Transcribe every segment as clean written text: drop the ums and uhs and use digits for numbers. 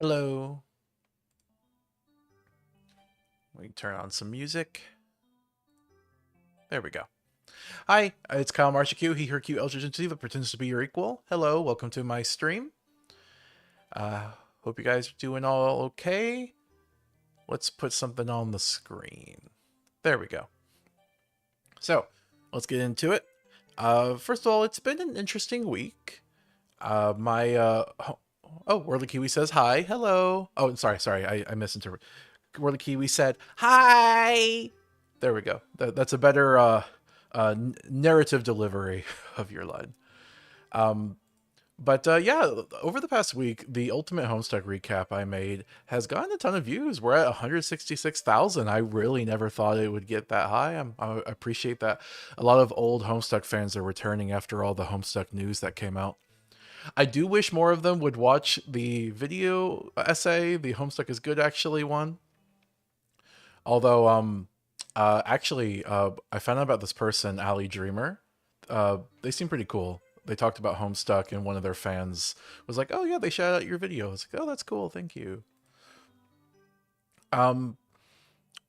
Hello. We can turn on some music. There we go. Hi, it's Kyle MarshaQ, he, her, Q, Eldridge, and Steve, that pretends to be your equal. Hello, welcome to my stream. Hope you guys are doing all okay. Let's put something on the screen. There we go. So, let's get into it. First of all, it's been an interesting week. Worldly Kiwi says hi. Hello. Oh, sorry, I misinterpreted. Worldly Kiwi said hi. There we go. That's a better narrative delivery of your line. Um, yeah, over the past week, the Ultimate Homestuck recap I made has gotten a ton of views. We're at 166,000. I really never thought it would get that high. I appreciate that. A lot of old Homestuck fans are returning after all the Homestuck news that came out. I do wish more of them would watch the video essay, the Homestuck is good actually one. Although, I found out about this person, Ali Dreamer. They seem pretty cool. They talked about Homestuck, and one of their fans was like, "Oh yeah, they shout out your video." I was like, "Oh, that's cool, thank you." Um,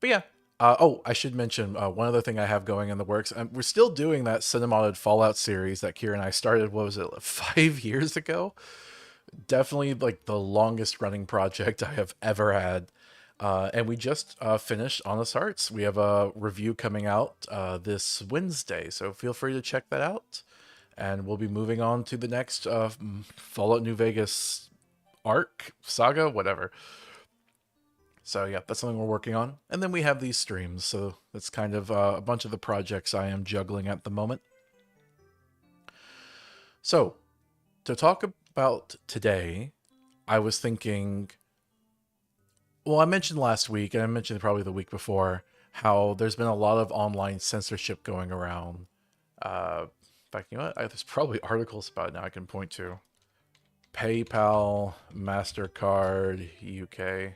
but yeah. I should mention one other thing I have going in the works. We're still doing that Cinemodded Fallout series that Kira and I started. What was it, like 5 years ago? Definitely like the longest running project I have ever had. And we just finished Honest Hearts. We have a review coming out this Wednesday, so feel free to check that out. And we'll be moving on to the next Fallout New Vegas arc, saga, whatever. So yeah, that's something we're working on. And then we have these streams, so that's kind of a bunch of the projects I am juggling at the moment. So to talk about today, I was thinking, well, I mentioned last week, and I mentioned probably the week before, how there's been a lot of online censorship going around. In fact, you know what? There's probably articles about it now I can point to. PayPal, MasterCard, UK.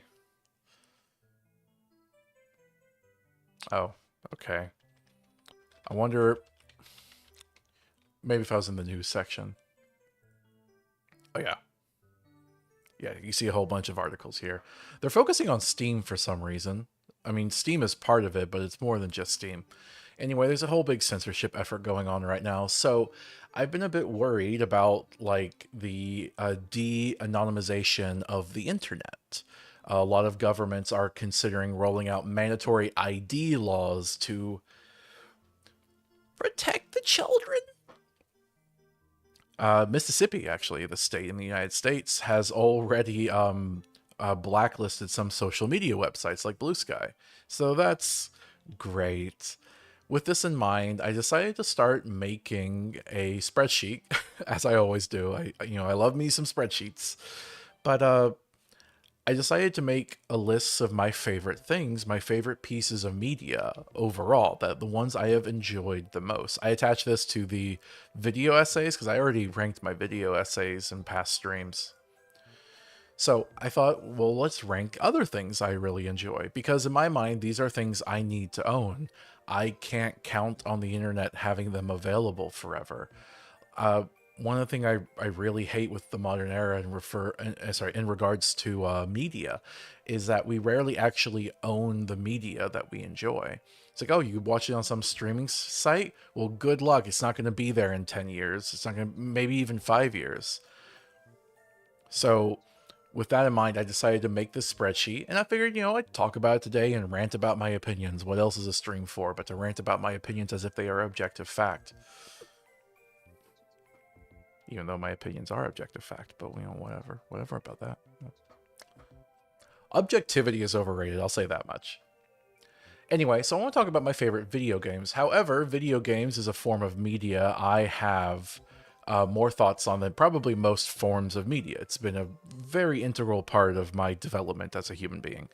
Oh, okay. I wonder, maybe if I was in the news section. Oh, yeah. Yeah, you see a whole bunch of articles here. They're focusing on Steam for some reason. I mean, Steam is part of it, but it's more than just Steam. Anyway, there's a whole big censorship effort going on right now. So I've been a bit worried about like the de-anonymization of the internet. A lot of governments are considering rolling out mandatory ID laws to protect the children. Mississippi, actually, the state in the United States, has already blacklisted some social media websites like Blue Sky. So that's great. With this in mind, I decided to start making a spreadsheet, as I always do. I love me some spreadsheets, but I decided to make a list of my favorite things, my favorite pieces of media overall, that the ones I have enjoyed the most. I attached this to the video essays because I already ranked my video essays in past streams. So I thought, well, let's rank other things I really enjoy because in my mind, these are things I need to own. I can't count on the internet having them available forever. One of the things I really hate with the modern era in regards to media is that we rarely actually own the media that we enjoy. It's like, oh, you watch it on some streaming site? Well, good luck. It's not going to be there in 10 years. It's not going to, maybe even 5 years. So with that in mind, I decided to make this spreadsheet and I figured, I'd talk about it today and rant about my opinions. What else is a stream for but to rant about my opinions as if they are objective fact? Even though my opinions are objective fact, but whatever about that. Objectivity is overrated, I'll say that much. Anyway, so I want to talk about my favorite video games. However, video games is a form of media I have more thoughts on than probably most forms of media. It's been a very integral part of my development as a human being.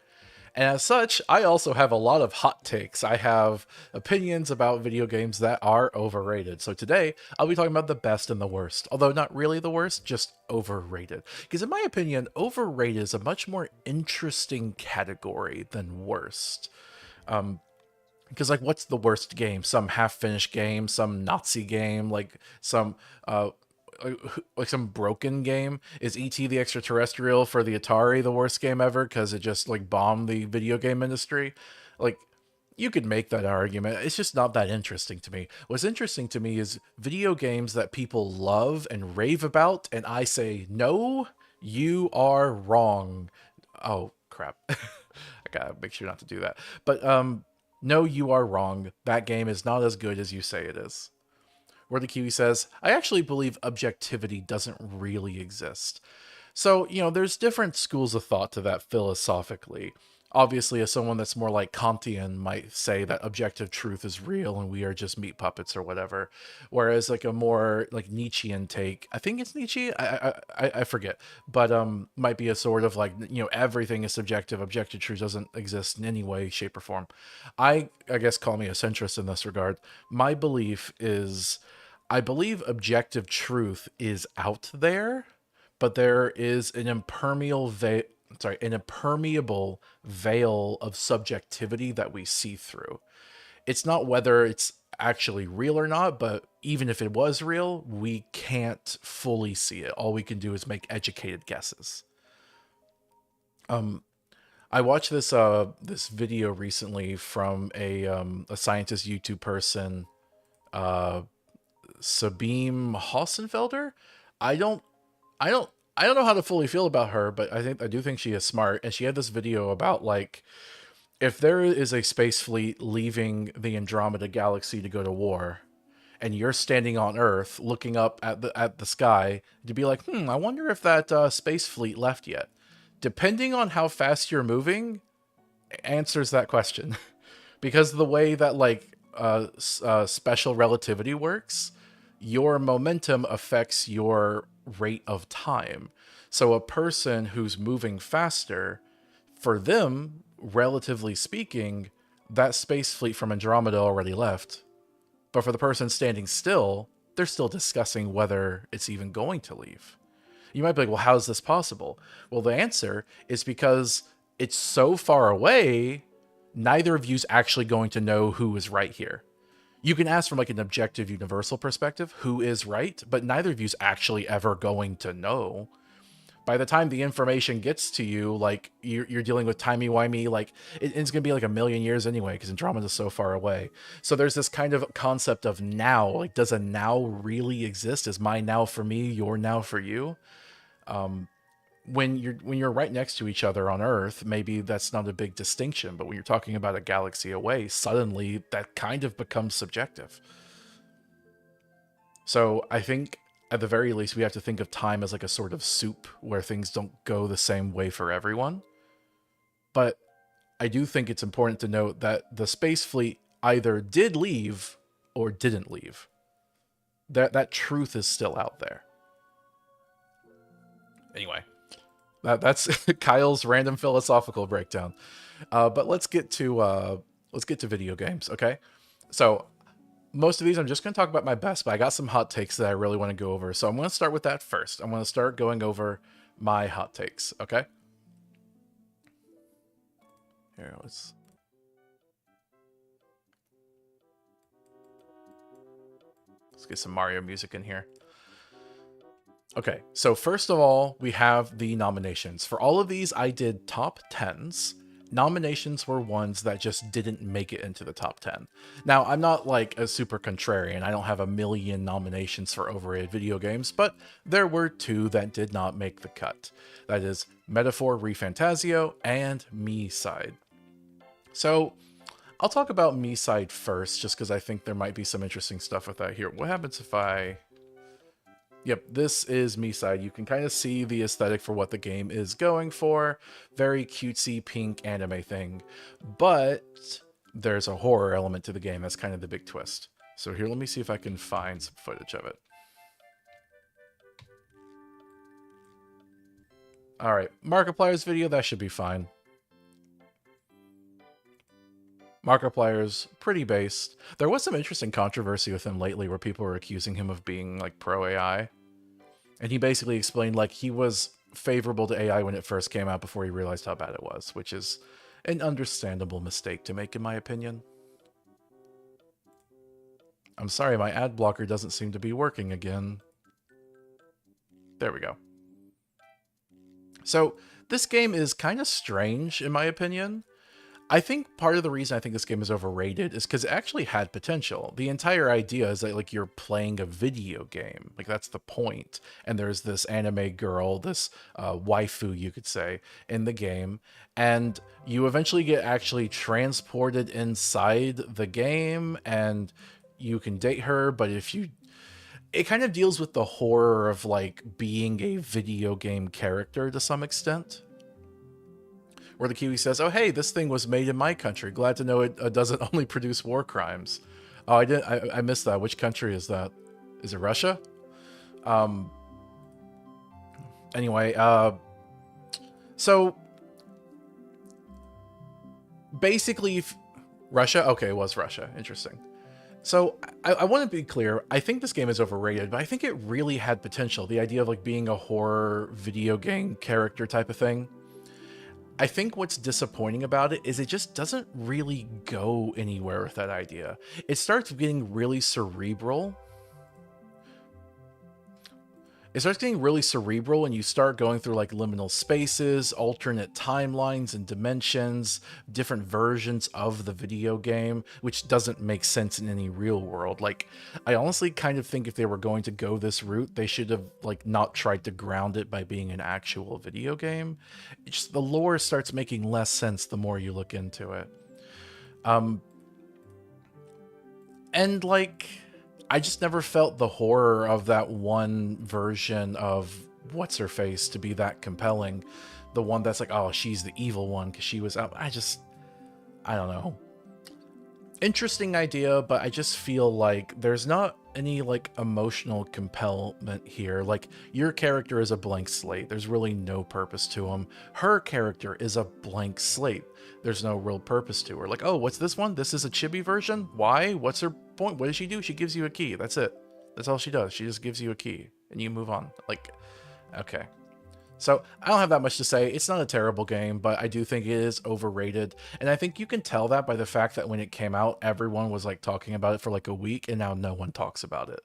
And as such, I also have a lot of hot takes. I have opinions about video games that are overrated. So today, I'll be talking about the best and the worst. Although not really the worst, just overrated. Because in my opinion, overrated is a much more interesting category than worst. Because like, what's the worst game? Some half-finished game, some Nazi game, like some like some broken game. Is E.T. the Extraterrestrial for the Atari the worst game ever because it just like bombed the video game industry? Like, you could make that argument. It's just not that interesting to me. What's interesting to me is video games that people love and rave about, and I say, no, you are wrong. Oh, crap. I gotta make sure not to do that. But, no, you are wrong. That game is not as good as you say it is. Where the Kiwi says, I actually believe objectivity doesn't really exist. So, there's different schools of thought to that philosophically. Obviously, as someone that's more like Kantian might say that objective truth is real and we are just meat puppets or whatever. Whereas like a more like Nietzschean take, I think it's Nietzsche, I forget, but might be a sort of like, everything is subjective. Objective truth doesn't exist in any way, shape, or form. I guess call me a centrist in this regard. My belief is I believe objective truth is out there, but there is an impermeable veil of subjectivity that we see through. It's not whether it's actually real or not, but even if it was real, we can't fully see it. All we can do is make educated guesses. I watched this video recently from a scientist YouTube person, uh, Sabine Hossenfelder. I don't I don't I don't know how to fully feel about her, but I do think she is smart. And she had this video about like if there is a space fleet leaving the Andromeda galaxy to go to war, and you're standing on Earth looking up at the sky, to be like, I wonder if that space fleet left yet. Depending on how fast you're moving, answers that question. Because the way that like special relativity works, your momentum affects your rate of time. So a person who's moving faster, for them, relatively speaking, that space fleet from Andromeda already left. But for the person standing still, they're still discussing whether it's even going to leave. You might be like, well, how is this possible? Well, the answer is because it's so far away, neither of you's actually going to know who is right here. You can ask from like an objective universal perspective who is right, but neither of you's actually ever going to know. By the time the information gets to you, like you're dealing with timey-wimey, like it's going to be like a million years anyway, because Andromeda's so far away. So there's this kind of concept of now, like does a now really exist? Is my now for me, your now for you? When you're right next to each other on Earth, maybe that's not a big distinction, but when you're talking about a galaxy away, suddenly that kind of becomes subjective. So I think at the very least we have to think of time as like a sort of soup where things don't go the same way for everyone. But I do think it's important to note that the space fleet either did leave or didn't leave. That truth is still out there. Anyway, that's Kyle's random philosophical breakdown. But let's get to video games, okay? So most of these I'm just going to talk about my best, but I got some hot takes that I really want to go over. So I'm going to start with that first. I'm going to start going over my hot takes, okay? Here, let's get some Mario music in here. Okay, so first of all, we have the nominations. For all of these, I did top 10s. Nominations were ones that just didn't make it into the top 10. Now, I'm not like a super contrarian. I don't have a million nominations for overrated video games, but there were two that did not make the cut. That is Metaphor ReFantazio and Me-Side. So I'll talk about Me-Side first, just because I think there might be some interesting stuff with that here. What happens if I... Yep, this is Me-Side. You can kind of see the aesthetic for what the game is going for. Very cutesy pink anime thing. But there's a horror element to the game. That's kind of the big twist. So here, let me see if I can find some footage of it. Alright, Markiplier's video, that should be fine. Markiplier's pretty based. There was some interesting controversy with him lately where people were accusing him of being like pro AI. And he basically explained like he was favorable to AI when it first came out before he realized how bad it was, which is an understandable mistake to make in my opinion. I'm sorry, my ad blocker doesn't seem to be working again. There we go. So this game is kind of strange, in my opinion. I think part of the reason I think this game is overrated is because it actually had potential. The entire idea is that like you're playing a video game, like that's the point. And there's this anime girl, this waifu, you could say, in the game, and you eventually get actually transported inside the game, and you can date her. But if you, it kind of deals with the horror of like being a video game character to some extent, where the Kiwi says, "Oh, hey, this thing was made in my country. Glad to know it doesn't only produce war crimes." Oh, I did. I missed that. Which country is that? Is it Russia? Um. Anyway, so basically, if Russia. Okay, it was Russia. Interesting. So I want to be clear. I think this game is overrated, but I think it really had potential. The idea of like being a horror video game character type of thing. I think what's disappointing about it is it just doesn't really go anywhere with that idea. It starts getting really cerebral. It starts getting really cerebral and you start going through like liminal spaces, alternate timelines and dimensions, different versions of the video game, which doesn't make sense in any real world. Like, I honestly kind of think if they were going to go this route, they should have like not tried to ground it by being an actual video game. It's just the lore starts making less sense the more you look into it. And like, I just never felt the horror of that one version of what's her face to be that compelling. The one that's like, oh, she's the evil one because she was out. I don't know. Interesting idea, but I just feel like there's not any like emotional compellment here. Like, your character is a blank slate. There's really no purpose to him. Her character is a blank slate. There's no real purpose to her. Like, oh, what's this one? This is a chibi version? Why? What's her point? What does she do? She gives you a key. That's it. That's all she does. She just gives you a key and you move on. Like, okay. So I don't have that much to say. It's not a terrible game, but I do think it is overrated. And I think you can tell that by the fact that when it came out, everyone was like talking about it for like a week and now no one talks about it.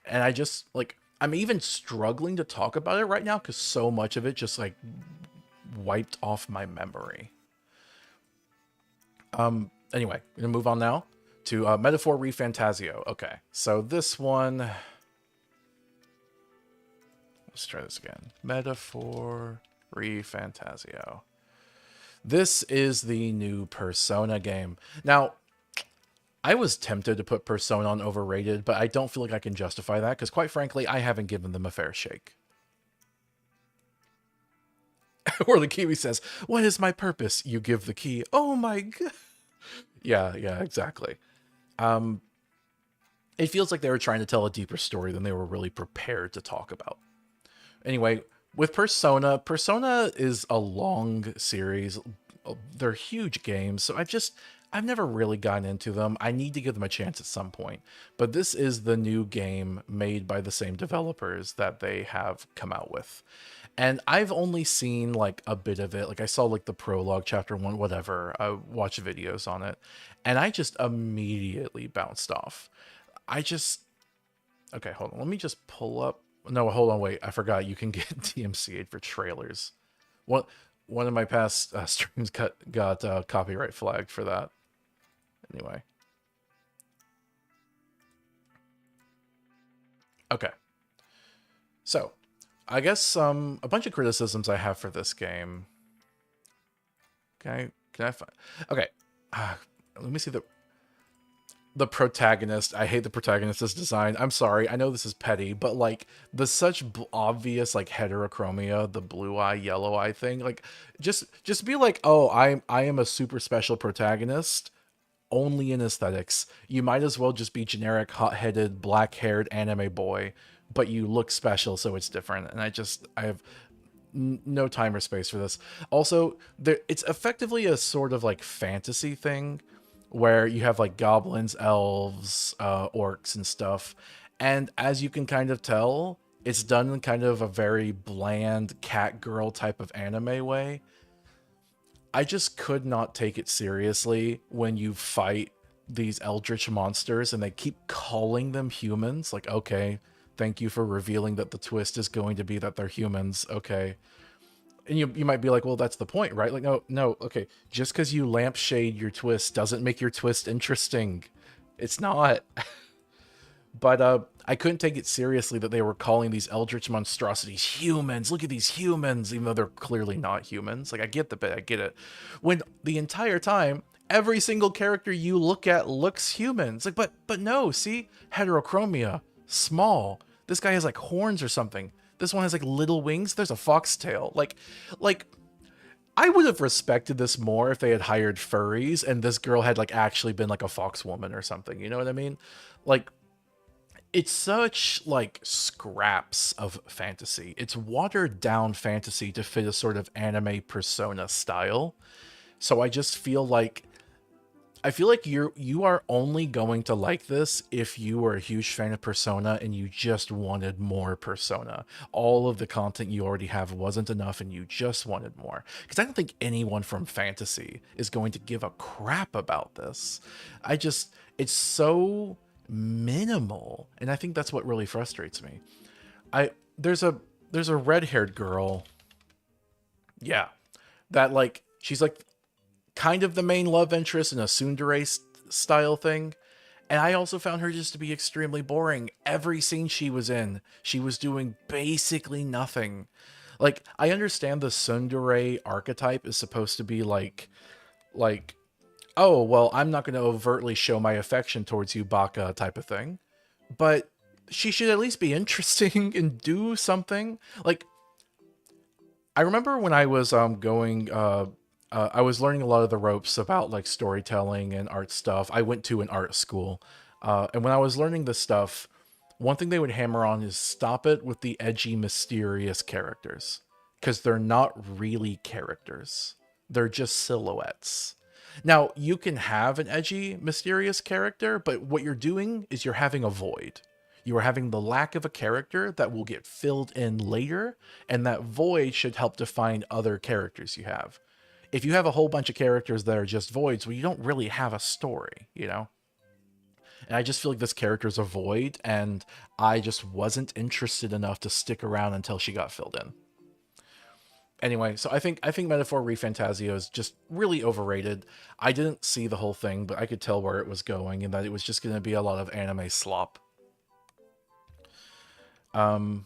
And I just like, I'm even struggling to talk about it right now because so much of it just like wiped off my memory. Anyway, I'm gonna move on now to Metaphor Refantasio. Okay, so this one, let's try this again. Metaphor Refantasio. This is the new Persona game. Now, I was tempted to put Persona on overrated, but I don't feel like I can justify that because, quite frankly, I haven't given them a fair shake. Or the Kiwi says, "What is my purpose?" You give the key. Oh my god. Yeah, exactly. It feels like they were trying to tell a deeper story than they were really prepared to talk about. Anyway, with Persona, Persona is a long series. They're huge games, so I've never really gotten into them. I need to give them a chance at some point. But this is the new game made by the same developers that they have come out with. And I've only seen like a bit of it. Like, I saw like the prologue, chapter 1, whatever. I watched videos on it. And I just immediately bounced off. Okay, hold on. Let me just pull up. No, hold on, wait. I forgot you can get DMCA'd for trailers. One of my past streams got copyright flagged for that. Anyway. Okay. So, I guess a bunch of criticisms I have for this game. Can I find? Okay. Let me see the protagonist. I hate the protagonist's design. I'm sorry. I know this is petty, but like the such obvious like heterochromia, the blue eye, yellow eye thing. Like, just be like, oh, I am a super special protagonist. Only in aesthetics. You might as well just be generic, hot-headed, black-haired anime boy, but you look special, so it's different. And I have no time or space for this. Also, it's effectively a sort of like fantasy thing where you have like goblins, elves, orcs, and stuff. And as you can kind of tell, it's done in kind of a very bland cat girl type of anime way. I just could not take it seriously when you fight these eldritch monsters and they keep calling them humans. Like, okay, Thank you for revealing that the twist is going to be that they're humans. Okay. And you might be like, well, that's the point, right? Like, no, okay. Just because you lampshade your twist doesn't make your twist interesting. It's not. But I couldn't take it seriously that they were calling these eldritch monstrosities humans. Look at these humans, even though they're clearly not humans. Like, I get the bit, I get it. When the entire time, every single character you look at looks human. It's like, but no, see? Heterochromia, small. This guy has like horns or something. This one has like little wings. There's a foxtail. Like I would have respected this more if they had hired furries and this girl had like actually been like a fox woman or something. You know what I mean? Like, it's such like scraps of fantasy. It's watered down fantasy to fit a sort of anime persona style. So I feel like you are only going to like this if you are a huge fan of Persona and you just wanted more Persona. All of the content you already have wasn't enough and you just wanted more. Because I don't think anyone from fantasy is going to give a crap about this. It's so minimal, and I think that's what really frustrates me. I there's a red-haired girl, yeah, that like she's like kind of the main love interest in a tsundere style thing. And I also found her just to be extremely boring. Every scene she was in, she was doing basically nothing. Like, I understand the tsundere archetype is supposed to be like, oh, well, I'm not going to overtly show my affection towards you, Baka type of thing. But she should at least be interesting and do something. Like, I remember when I was I was learning a lot of the ropes about like storytelling and art stuff. I went to an art school, and when I was learning this stuff, one thing they would hammer on is stop it with the edgy, mysterious characters, because they're not really characters. They're just silhouettes. Now, you can have an edgy, mysterious character, but what you're doing is you're having a void. You are having the lack of a character that will get filled in later, and that void should help define other characters you have. If you have a whole bunch of characters that are just voids, well, you don't really have a story, you know? And I just feel like this character's a void, and I just wasn't interested enough to stick around until she got filled in. Anyway, so I think Metaphor ReFantazio is just really overrated. I didn't see the whole thing, but I could tell where it was going and that it was just going to be a lot of anime slop. All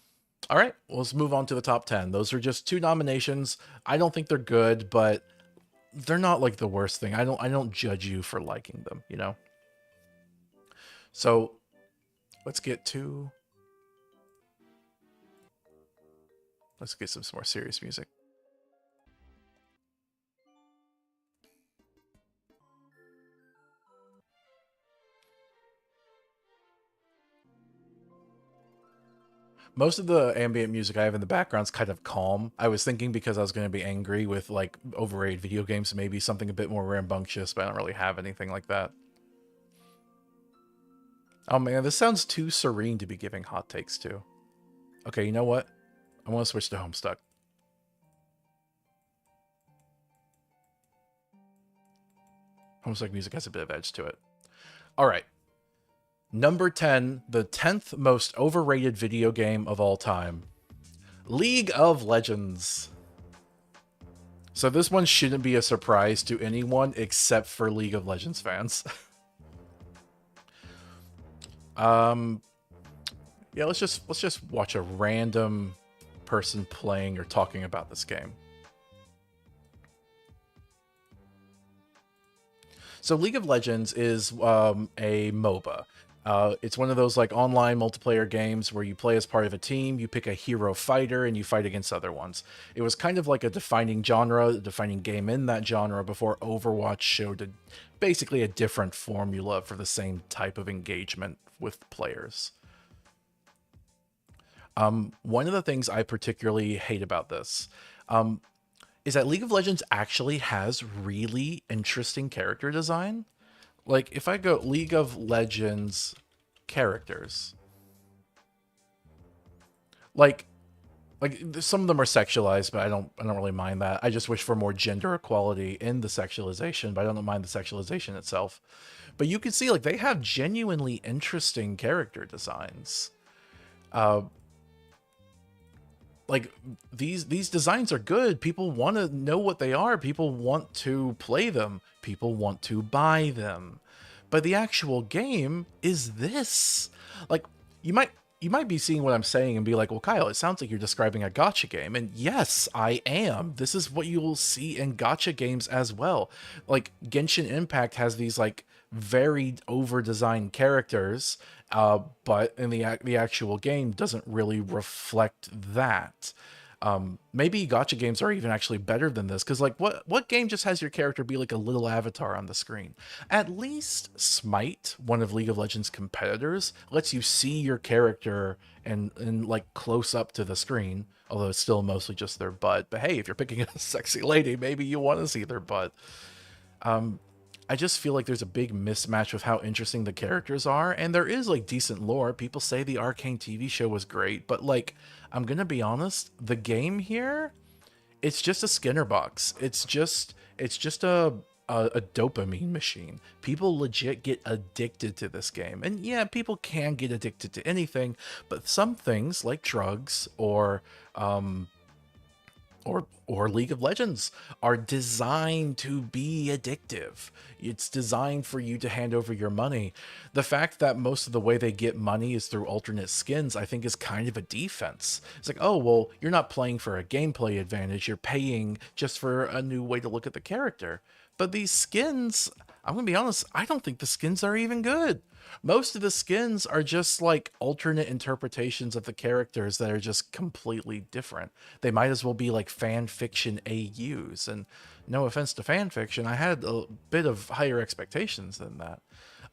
right, well, let's move on to the top 10. Those are just 2 nominations. I don't think they're good, but they're not like the worst thing. I don't judge you for liking them, you know? So let's get some more serious music. Most of the ambient music I have in the background is kind of calm. I was thinking because I was going to be angry with like overrated video games, maybe something a bit more rambunctious, but I don't really have anything like that. Oh man, this sounds too serene to be giving hot takes to. Okay, you know what? I want to switch to Homestuck. Homestuck music has a bit of edge to it. All right. Number 10, the 10th most overrated video game of all time. League of Legends. So this one shouldn't be a surprise to anyone except for League of Legends fans. Yeah, let's just watch a random person playing or talking about this game. So League of Legends is a MOBA. It's one of those like online multiplayer games where you play as part of a team, you pick a hero fighter, and you fight against other ones. It was kind of like a defining genre, a defining game in that genre before Overwatch showed basically a different formula for the same type of engagement with players. One of the things I particularly hate about this is that League of Legends actually has really interesting character design. Like, if I go League of Legends characters, like some of them are sexualized, but I don't really mind that. I just wish for more gender equality in the sexualization, but I don't mind the sexualization itself. But you can see like they have genuinely interesting character designs. Uh, like these designs are good. People want to know what they are. People want to play them. People want to buy them. But the actual game is this. Like you might you might be seeing what I'm saying and be like, "Well, Kyle, it sounds like you're describing a gotcha game." And yes, I am. This is what you will see in gotcha games as well. Like Genshin Impact has these like very over-designed characters, but in the actual game doesn't really reflect that. Maybe gotcha games are even actually better than this, because like what game just has your character be like a little avatar on the screen? At least Smite, one of League of Legends competitors, lets you see your character and like close up to the screen, although it's still mostly just their butt. But hey, if you're picking a sexy lady, maybe you want to see their butt. I just feel like there's a big mismatch with how interesting the characters are, and there is like decent lore. People say the Arcane TV show was great, but like, I'm gonna be honest, the game here, it's just a Skinner box. It's just a dopamine machine. People legit get addicted to this game, and yeah, people can get addicted to anything, but some things like drugs or League of Legends are designed to be addictive. It's designed for you to hand over your money. The fact that most of the way they get money is through alternate skins, I think is kind of a defense. It's like, oh, well, you're not playing for a gameplay advantage. You're paying just for a new way to look at the character. But these skins, I'm going to be honest, I don't think the skins are even good. Most of the skins are just like alternate interpretations of the characters that are just completely different. They might as well be like fan fiction AUs. And no offense to fan fiction, I had a bit of higher expectations than that.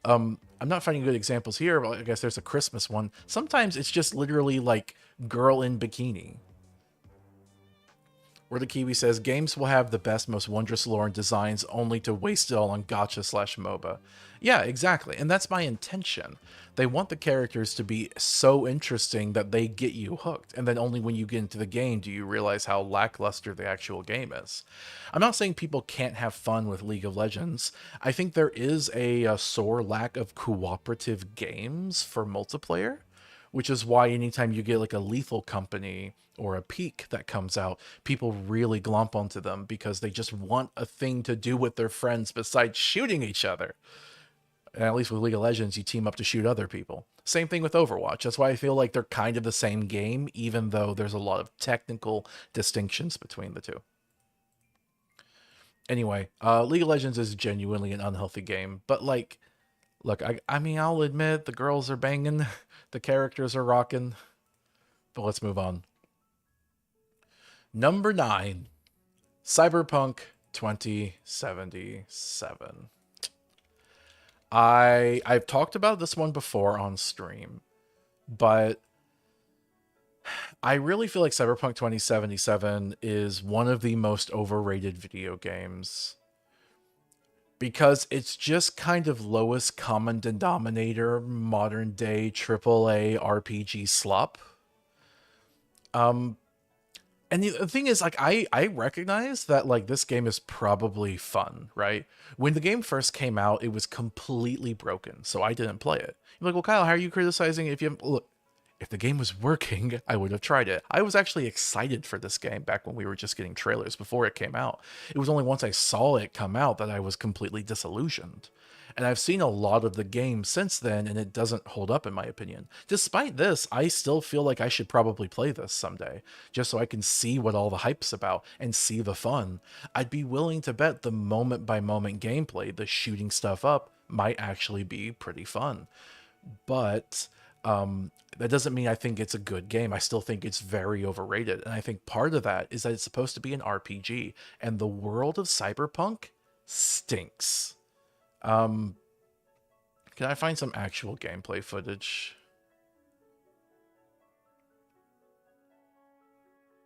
I'm not finding good examples here, but I guess there's a Christmas one. Sometimes it's just literally like girl in bikini. Where the Kiwi says, games will have the best, most wondrous lore and designs only to waste it all on gotcha slash MOBA. Yeah, exactly. And that's my intention. They want the characters to be so interesting that they get you hooked. And then only when you get into the game do you realize how lackluster the actual game is. I'm not saying people can't have fun with League of Legends. I think there is a sore lack of cooperative games for multiplayer, which is why anytime you get like a Lethal Company or a Peak that comes out, people really glomp onto them because they just want a thing to do with their friends besides shooting each other. And at least with League of Legends, you team up to shoot other people. Same thing with Overwatch. That's why I feel like they're kind of the same game, even though there's a lot of technical distinctions between the two. Anyway, League of Legends is genuinely an unhealthy game, but like, look, I mean, I'll admit the girls are banging, the characters are rocking, but let's move on. Number 9, Cyberpunk 2077. I've talked about this one before on stream, but I really feel like Cyberpunk 2077 is one of the most overrated video games because it's just kind of lowest common denominator modern day AAA RPG slop. Um and the thing is, like, I recognize that, like, this game is probably fun, right? When the game first came out, it was completely broken, so I didn't play it. You're like, well, Kyle, how are you criticizing it if you... Look, if the game was working, I would have tried it. I was actually excited for this game back when we were just getting trailers before it came out. It was only once I saw it come out that I was completely disillusioned. And I've seen a lot of the game since then, and it doesn't hold up in my opinion. Despite this, I still feel like I should probably play this someday, just so I can see what all the hype's about and see the fun. I'd be willing to bet the moment-by-moment gameplay, the shooting stuff up, might actually be pretty fun. But that doesn't mean I think it's a good game. I still think it's very overrated. And I think part of that is that it's supposed to be an RPG, and the world of Cyberpunk stinks. Um, can I find some actual gameplay footage?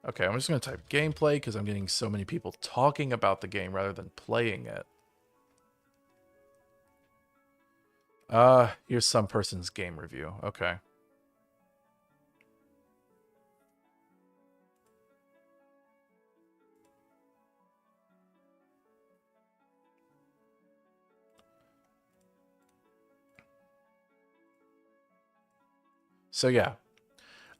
Okay, I'm just going to type gameplay because I'm getting so many people talking about the game rather than playing it. Here's some person's game review. Okay. So yeah,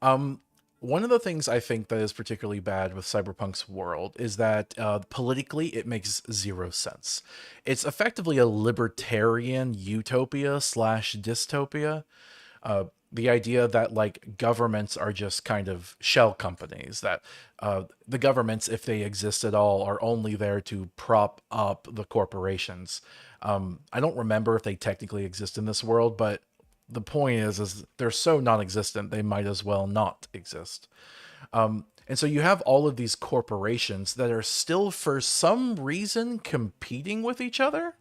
Um, One of the things I think that is particularly bad with Cyberpunk's world is that politically it makes zero sense. It's effectively a libertarian utopia slash dystopia. The idea that like governments are just kind of shell companies, that the governments, if they exist at all, are only there to prop up the corporations. I don't remember if they technically exist in this world, but the point is they're so non-existent they might as well not exist. And so you have all of these corporations that are still for some reason competing with each other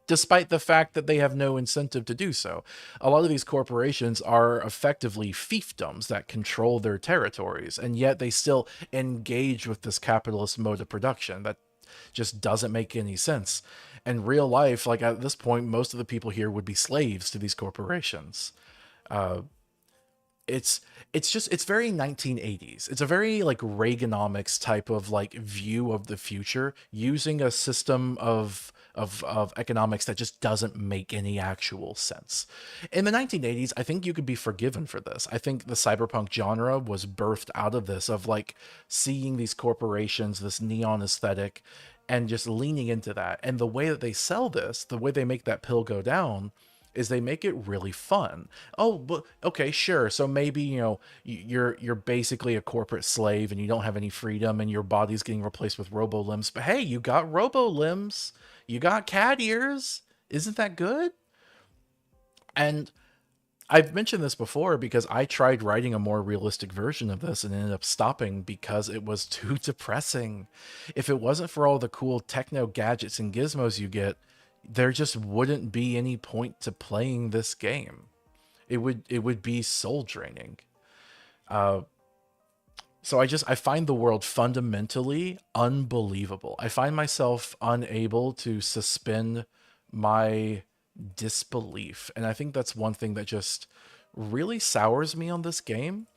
despite the fact that they have no incentive to do so. A lot of these corporations are effectively fiefdoms that control their territories, and yet they still engage with this capitalist mode of production that just doesn't make any sense. In real life, like at this point, most of the people here would be slaves to these corporations. Uh, it's it's very 1980s. It's a very like Reaganomics type of like view of the future using a system of economics that just doesn't make any actual sense. In the 1980s, I think you could be forgiven for this. I think the cyberpunk genre was birthed out of this, of like seeing these corporations, this neon aesthetic, and just leaning into that. And the way that they sell this, the way they make that pill go down, is they make it really fun. Oh, but okay, sure. So maybe, you know, you're basically a corporate slave and you don't have any freedom and your body's getting replaced with robo limbs. But hey, you got robo limbs. You got cat ears. Isn't that good? And I've mentioned this before because I tried writing a more realistic version of this and ended up stopping because it was too depressing. If it wasn't for all the cool techno gadgets and gizmos you get, there just wouldn't be any point to playing this game. It would be soul draining. Uh, so I find the world fundamentally unbelievable. I find myself unable to suspend my disbelief, and I think that's one thing that just really sours me on this game.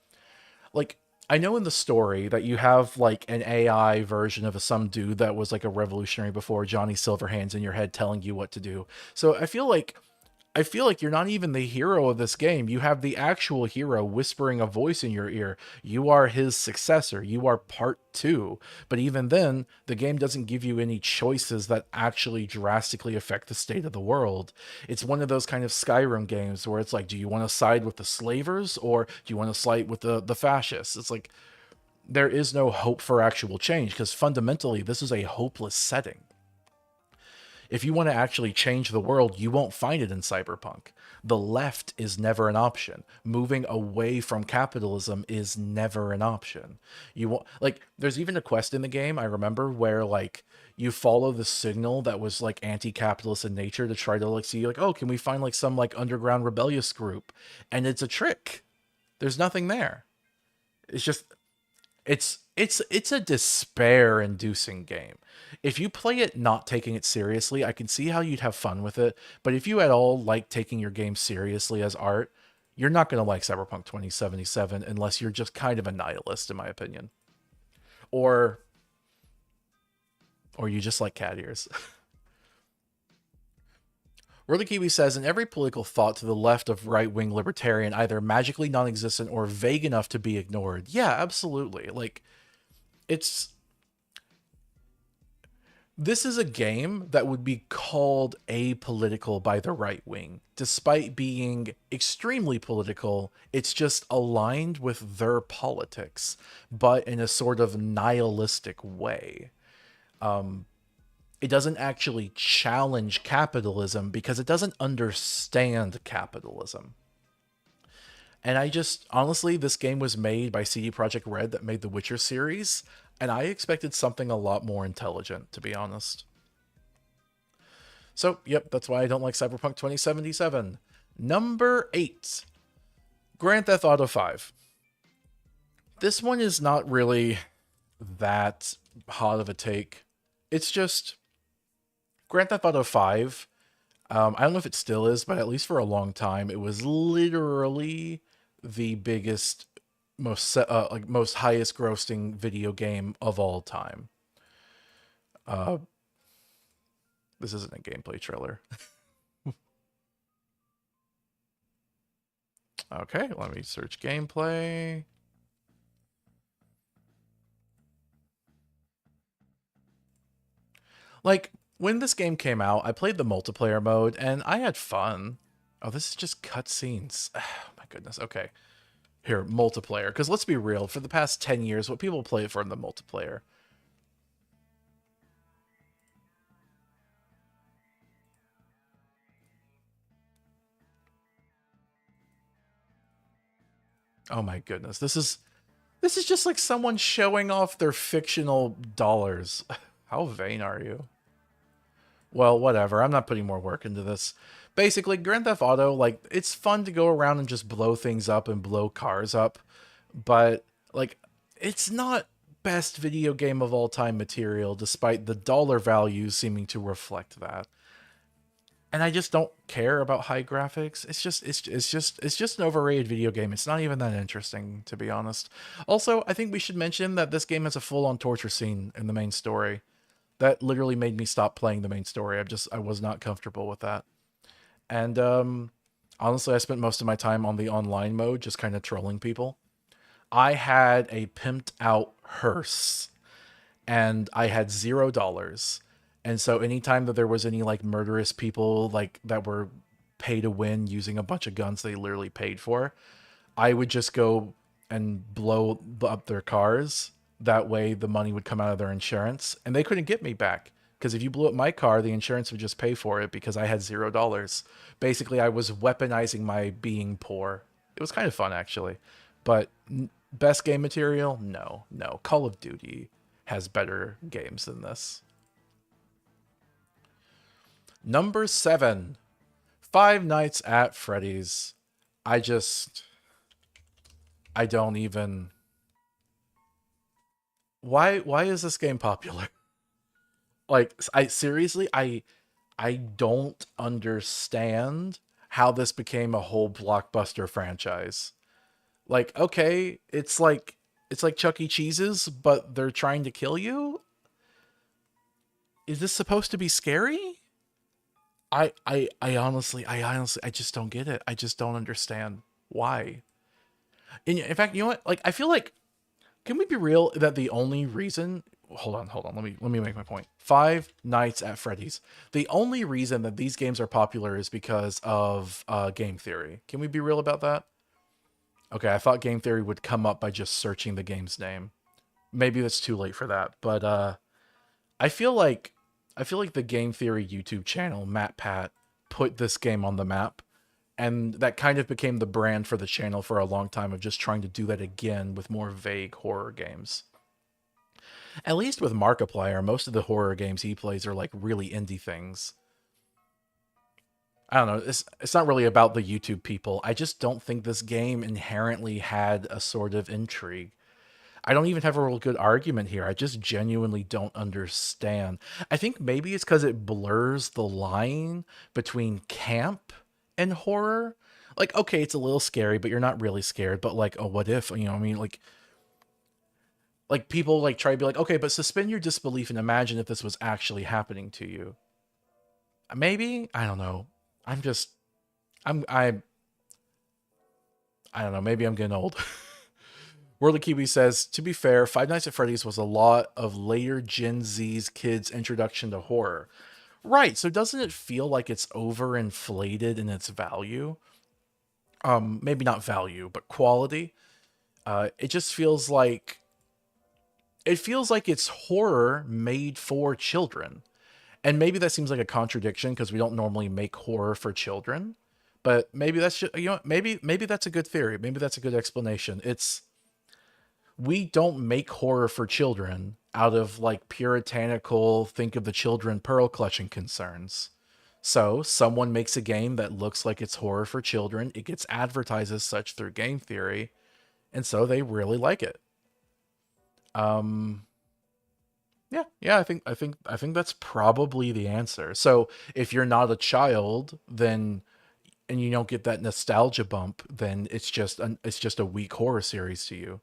Like, I know in the story that you have like an AI version of some dude that was like a revolutionary before, Johnny Silverhands, in your head telling you what to do. So I feel like you're not even the hero of this game. You have the actual hero whispering a voice in your ear. You are his successor. You are part two. But even then, the game doesn't give you any choices that actually drastically affect the state of the world. It's one of those kind of Skyrim games where it's like, do you want to side with the slavers or do you want to side with the fascists? It's like there is no hope for actual change because fundamentally, this is a hopeless setting. If you want to actually change the world, you won't find it in cyberpunk. The left is never an option. Moving away from capitalism is never an option. You want like there's even a quest in the game I remember where like you follow the signal that was like anti-capitalist in nature to try to like see like, oh, can we find like some like underground rebellious group? And it's a trick. There's nothing there. It's just it's a despair inducing game. If you play it not taking it seriously, I can see how you'd have fun with it, but if you at all like taking your game seriously as art, you're not going to like Cyberpunk 2077 unless you're just kind of a nihilist in my opinion. Or you just like cat ears. Worldy Kiwi says, in every political thought to the left of right wing libertarian, either magically non existent or vague enough to be ignored. Yeah, absolutely. Like, it's this is a game that would be called apolitical by the right wing. Despite being extremely political, it's just aligned with their politics, but in a sort of nihilistic way. It doesn't actually challenge capitalism because it doesn't understand capitalism. And I just honestly, this game was made by CD Projekt Red that made the Witcher series, and I expected something a lot more intelligent, to be honest. So, yep, that's why I don't like Cyberpunk 2077. Number 8, Grand Theft Auto 5. This one is not really that hot of a take. It's just Grand Theft Auto 5. I don't know if it still is, but at least for a long time, it was literally the biggest, most highest grossing video game of all time. Uh, this isn't a gameplay trailer. Okay, let me search gameplay. Like, when this game came out, I played the multiplayer mode and I had fun. Oh, this is just cutscenes. Oh, my goodness. Okay. Here, multiplayer. Because let's be real, for the past 10 years, what people play for in the multiplayer. Oh my goodness. This is just like someone showing off their fictional dollars. How vain are you? Well, whatever. I'm not putting more work into this. Basically, Grand Theft Auto, like, it's fun to go around and just blow things up and blow cars up, but, like, it's not best video game of all time material, despite the dollar value seeming to reflect that. And I just don't care about high graphics. It's just an overrated video game. It's not even that interesting, to be honest. Also, I think we should mention that this game has a full-on torture scene in the main story. That literally made me stop playing the main story. I was not comfortable with that. And honestly, I spent most of my time on the online mode, just kind of trolling people. I had a pimped out hearse, and I had $0. And so anytime that there was any like murderous people like that were pay to win using a bunch of guns they literally paid for, I would just go and blow up their cars. That way, the money would come out of their insurance, and they couldn't get me back. Because if you blew up my car, the insurance would just pay for it because I had $0. Basically, I was weaponizing my being poor. It was kind of fun, actually. But best game material? No, no. Call of Duty has better games than this. Number 7, Five Nights at Freddy's. I just, I don't even. Why is this game popular? Like, I seriously, I don't understand how this became a whole blockbuster franchise. Like, okay, it's like Chuck E. Cheese's, but they're trying to kill you. Is this supposed to be scary? I honestly, I just don't get it. I just don't understand why. In fact, you know what? Like, I feel like, can we be real that the only reason? Hold on. Let me make my point. Five Nights at Freddy's. The only reason that these games are popular is because of game theory. Can we be real about that? Okay, I thought game theory would come up by just searching the game's name. Maybe that's too late for that, but I feel like I feel like the game theory YouTube channel, Matt Pat, put this game on the map, and that kind of became the brand for the channel for a long time of just trying to do that again with more vague horror games. At least with Markiplier, most of the horror games he plays are like really indie things. I don't know. It's not really about the YouTube people. I just don't think this game inherently had a sort of intrigue. I don't even have a real good argument here. I just genuinely don't understand. I think maybe it's because it blurs the line between camp and horror. Like, okay, it's a little scary, but you're not really scared. But like, oh, what if? You know, what I mean, like people like try to be like, okay, but suspend your disbelief and imagine if this was actually happening to you. Maybe I don't know. I'm just I'm I don't know. Maybe I'm getting old. Worldly Kiwi says, to be fair, Five Nights at Freddy's was a lot of later Gen Z's kids' introduction to horror. Right, so doesn't it feel like it's overinflated in its value? Maybe not value, but quality. It just feels like it's horror made for children. And maybe that seems like a contradiction because we don't normally make horror for children. But maybe that's just, maybe that's a good theory. Maybe that's a good explanation. It's We don't make horror for children out of like puritanical think of the children pearl clutching concerns. So someone makes a game that looks like it's horror for children. It gets advertised as such through game theory, and so they really like it. Um, yeah, I think that's probably the answer. So if you're not a child, then and you don't get that nostalgia bump, then it's just a weak horror series to you.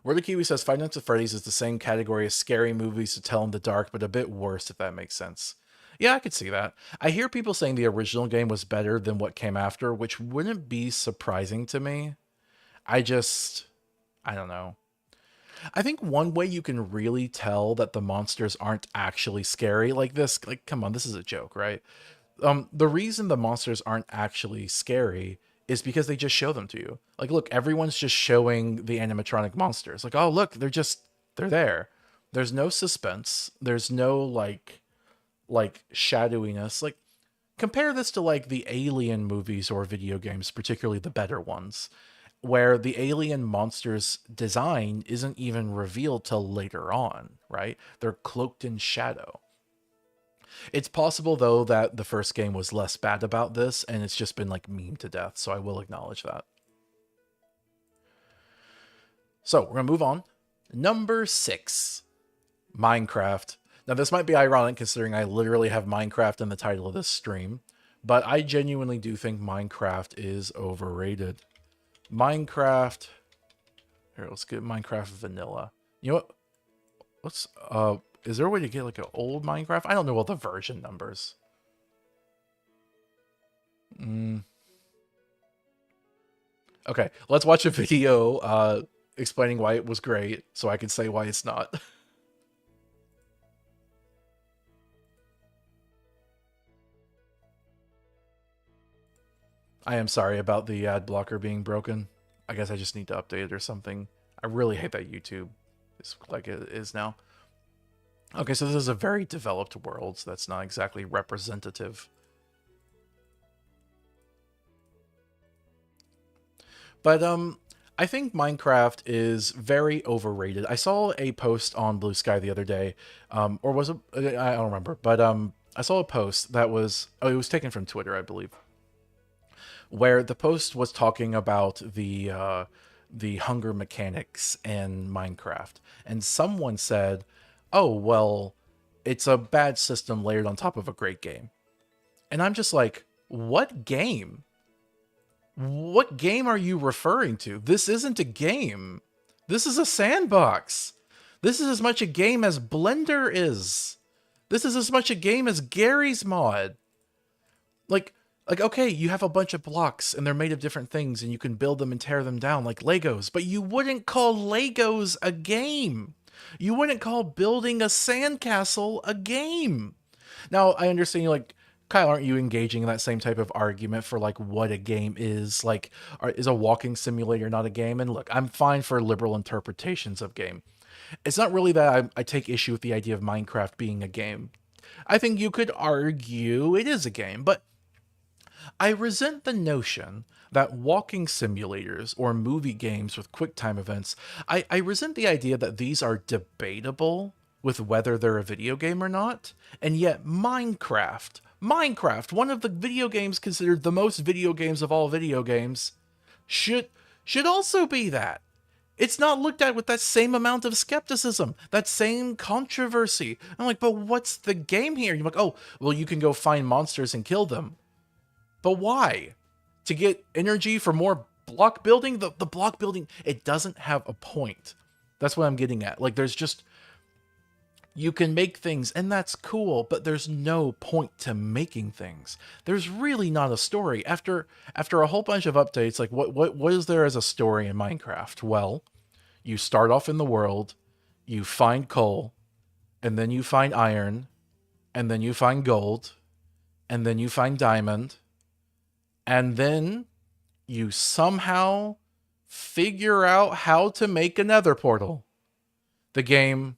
Where the Kiwi says Five Nights at Freddy's is the same category as scary movies to tell in the dark, but a bit worse, if that makes sense. Yeah, I could see that. I hear people saying the original game was better than what came after, which wouldn't be surprising to me. I just, I don't know. I think one way you can really tell that the monsters aren't actually scary like this, like, come on, this is a joke, right? The reason the monsters aren't actually scary is because they just show them to you. Like, look, everyone's just showing the animatronic monsters. Like, oh, look, they're there. There's no suspense. There's no like shadowiness. Like, compare this to like the Alien movies or video games, particularly the better ones, where the alien monster's design isn't even revealed till later on, right? They're cloaked in shadow. It's possible though that the first game was less bad about this and it's just been like meme to death, so I will acknowledge that. So we're gonna move on. Number 6, Minecraft. Now this might be ironic considering I literally have Minecraft in the title of this stream, but I genuinely do think Minecraft is overrated. Minecraft. Here, let's get Minecraft vanilla. You know what? What's is there a way to get like an old Minecraft? I don't know all the version numbers. Okay, let's watch a video explaining why it was great so I can say why it's not. I am sorry about the ad blocker being broken. I guess I just need to update it or something. I really hate that YouTube is like it is now. Okay, so this is a very developed world, so that's not exactly representative. But I think Minecraft is very overrated. I saw a post on Blue Sky the other day, or was it? I don't remember, but I saw a post that was it was taken from Twitter, I believe, where the post was talking about the hunger mechanics in Minecraft, and someone said, "Oh well, it's a bad system layered on top of a great game," and I'm just like, "What game? What game are you referring to? This isn't a game. This is a sandbox. This is as much a game as Blender is. This is as much a game as Gary's mod. Like, okay, you have a bunch of blocks and they're made of different things and you can build them and tear them down like Legos, but you wouldn't call Legos a game. You wouldn't call building a sandcastle a game. Now, I understand you like, Kyle, aren't you engaging in that same type of argument for like what a game is? Like, is a walking simulator not a game? And look, I'm fine for liberal interpretations of game. It's not really that I take issue with the idea of Minecraft being a game. I think you could argue it is a game, but I resent the notion that walking simulators or movie games with QuickTime events, I resent the idea that these are debatable with whether they're a video game or not, and yet Minecraft, one of the video games considered the most video games of all video games, should also be that. It's not looked at with that same amount of skepticism, that same controversy. I'm like, but what's the game here? You're like, oh, well, you can go find monsters and kill them. But why? To get energy for more block building? The block building, it doesn't have a point. That's what I'm getting at. Like, there's just, you can make things, and that's cool, but there's no point to making things. There's really not a story. After a whole bunch of updates, like, what is there as a story in Minecraft? Well, you start off in the world, you find coal, and then you find iron, and then you find gold, and then you find diamond, and then you somehow figure out how to make a nether portal. The game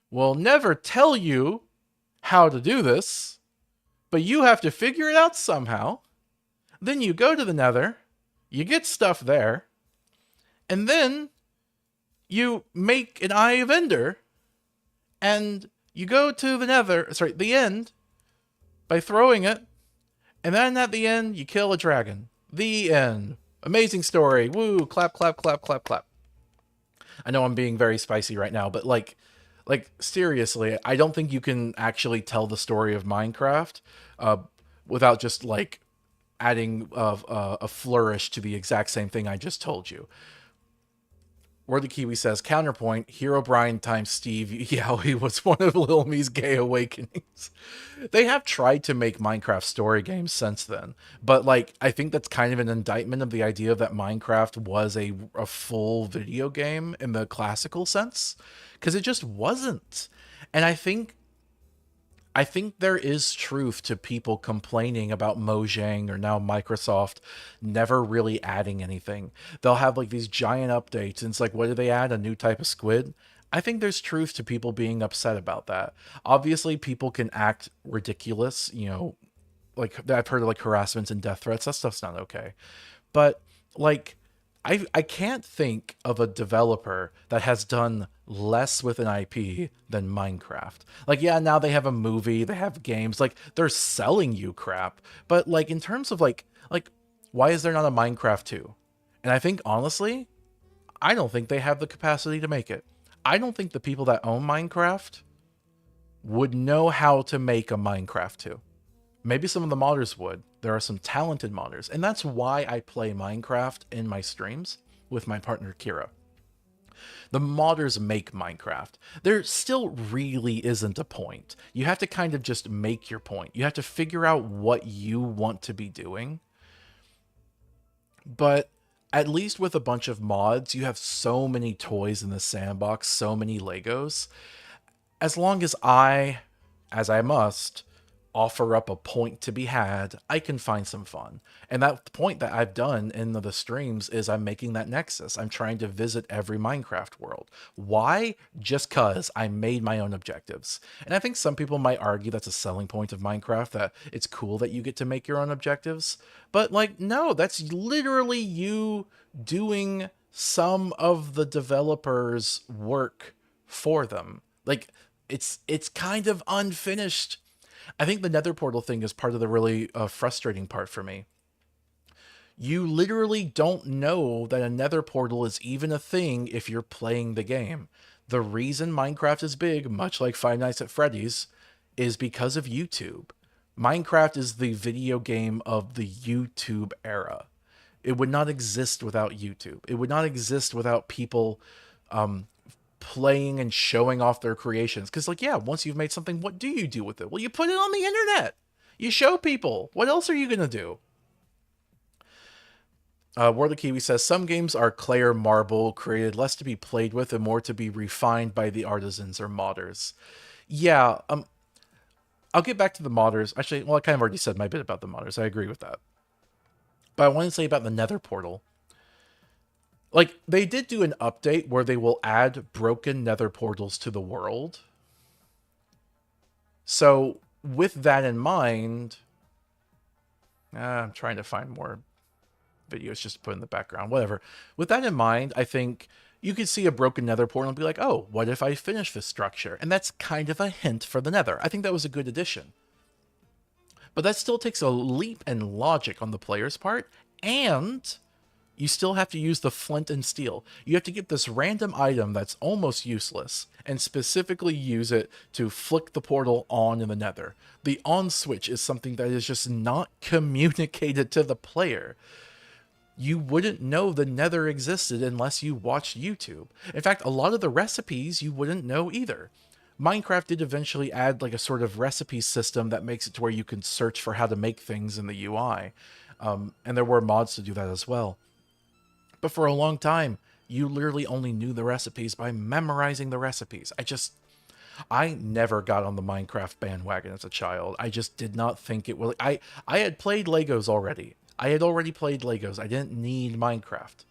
will never tell you how to do this, but you have to figure it out somehow. Then you go to the nether, you get stuff there, and then you make an Eye of Ender, and you go to the end, by throwing it, and then at the end, you kill a dragon. The end. Amazing story. Woo, clap, clap, clap, clap, clap. I know I'm being very spicy right now, but like seriously, I don't think you can actually tell the story of Minecraft without just like adding a flourish to the exact same thing I just told you. Where the Kiwi says, counterpoint, Hero Brian times Steve Yowie was one of Lil Me's gay awakenings. They have tried to make Minecraft story games since then, but like I think that's kind of an indictment of the idea that Minecraft was a full video game in the classical sense, because it just wasn't. And I think there is truth to people complaining about Mojang or now Microsoft never really adding anything. They'll have like these giant updates, and it's like, what do they add? A new type of squid? I think there's truth to people being upset about that. Obviously, people can act ridiculous, like I've heard of like harassment and death threats. That stuff's not okay. But like I can't think of a developer that has done less with an IP than Minecraft. Like, yeah, now they have a movie, they have games, like they're selling you crap. But like in terms of like why is there not a Minecraft 2? And I think honestly, I don't think they have the capacity to make it. I don't think the people that own Minecraft would know how to make a Minecraft 2. Maybe some of the modders would. There are some talented modders, and that's why I play Minecraft in my streams with my partner Kira. The modders make Minecraft. There still really isn't a point. You have to kind of just make your point. You have to figure out what you want to be doing. But at least with a bunch of mods, you have so many toys in the sandbox, so many Legos. As long as I must, offer up a point to be had, I can find some fun. And that point that I've done in the streams is I'm making that nexus. I'm trying to visit every Minecraft world. Why? Just cause I made my own objectives. And I think some people might argue that's a selling point of Minecraft, that it's cool that you get to make your own objectives. But like, no, that's literally you doing some of the developers' work for them. Like, it's kind of unfinished. I think the Nether portal thing is part of the really frustrating part for me. You literally don't know that a Nether portal is even a thing if you're playing the game. The reason Minecraft is big, much like Five Nights at Freddy's, is because of YouTube. Minecraft is the video game of the YouTube era. It would not exist without YouTube. It would not exist without people playing and showing off their creations. Because, like, yeah, once you've made something, what do you do with it? Well, you put it on the internet. You show people. What else are you going to do? War the Kiwi says, some games are clay or marble, created less to be played with and more to be refined by the artisans or modders. Yeah, I'll get back to the modders. Actually, well, I kind of already said my bit about the modders. I agree with that. But I want to say about the Nether portal. Like, they did do an update where they will add broken Nether portals to the world. So, with that in mind, I'm trying to find more videos just to put in the background, whatever. With that in mind, I think you could see a broken Nether portal and be like, oh, what if I finish this structure? And that's kind of a hint for the Nether. I think that was a good addition. But that still takes a leap in logic on the player's part, and you still have to use the flint and steel. You have to get this random item that's almost useless and specifically use it to flick the portal on in the Nether. The on switch is something that is just not communicated to the player. You wouldn't know the Nether existed unless you watched YouTube. In fact, a lot of the recipes you wouldn't know either. Minecraft did eventually add like a sort of recipe system that makes it to where you can search for how to make things in the UI. And there were mods to do that as well. But for a long time, you literally only knew the recipes by memorizing the recipes. I never got on the Minecraft bandwagon as a child. I just did not think it was... I had played Legos already. I had already played Legos. I didn't need Minecraft.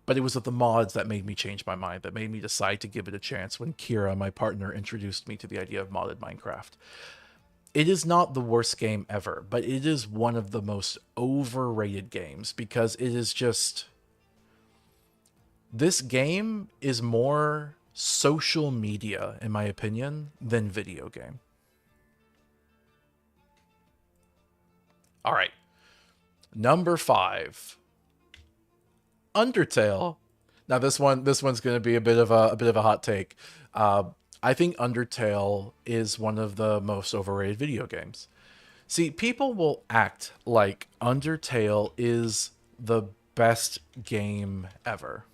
But it was the mods that made me change my mind, that made me decide to give it a chance when Kira, my partner, introduced me to the idea of modded Minecraft. It is not the worst game ever, but it is one of the most overrated games because it is just... This game is more social media, in my opinion, than video game. All right. Number 5. Undertale. Now this one's going to be a bit of a hot take. I think Undertale is one of the most overrated video games. See, people will act like Undertale is the best game ever.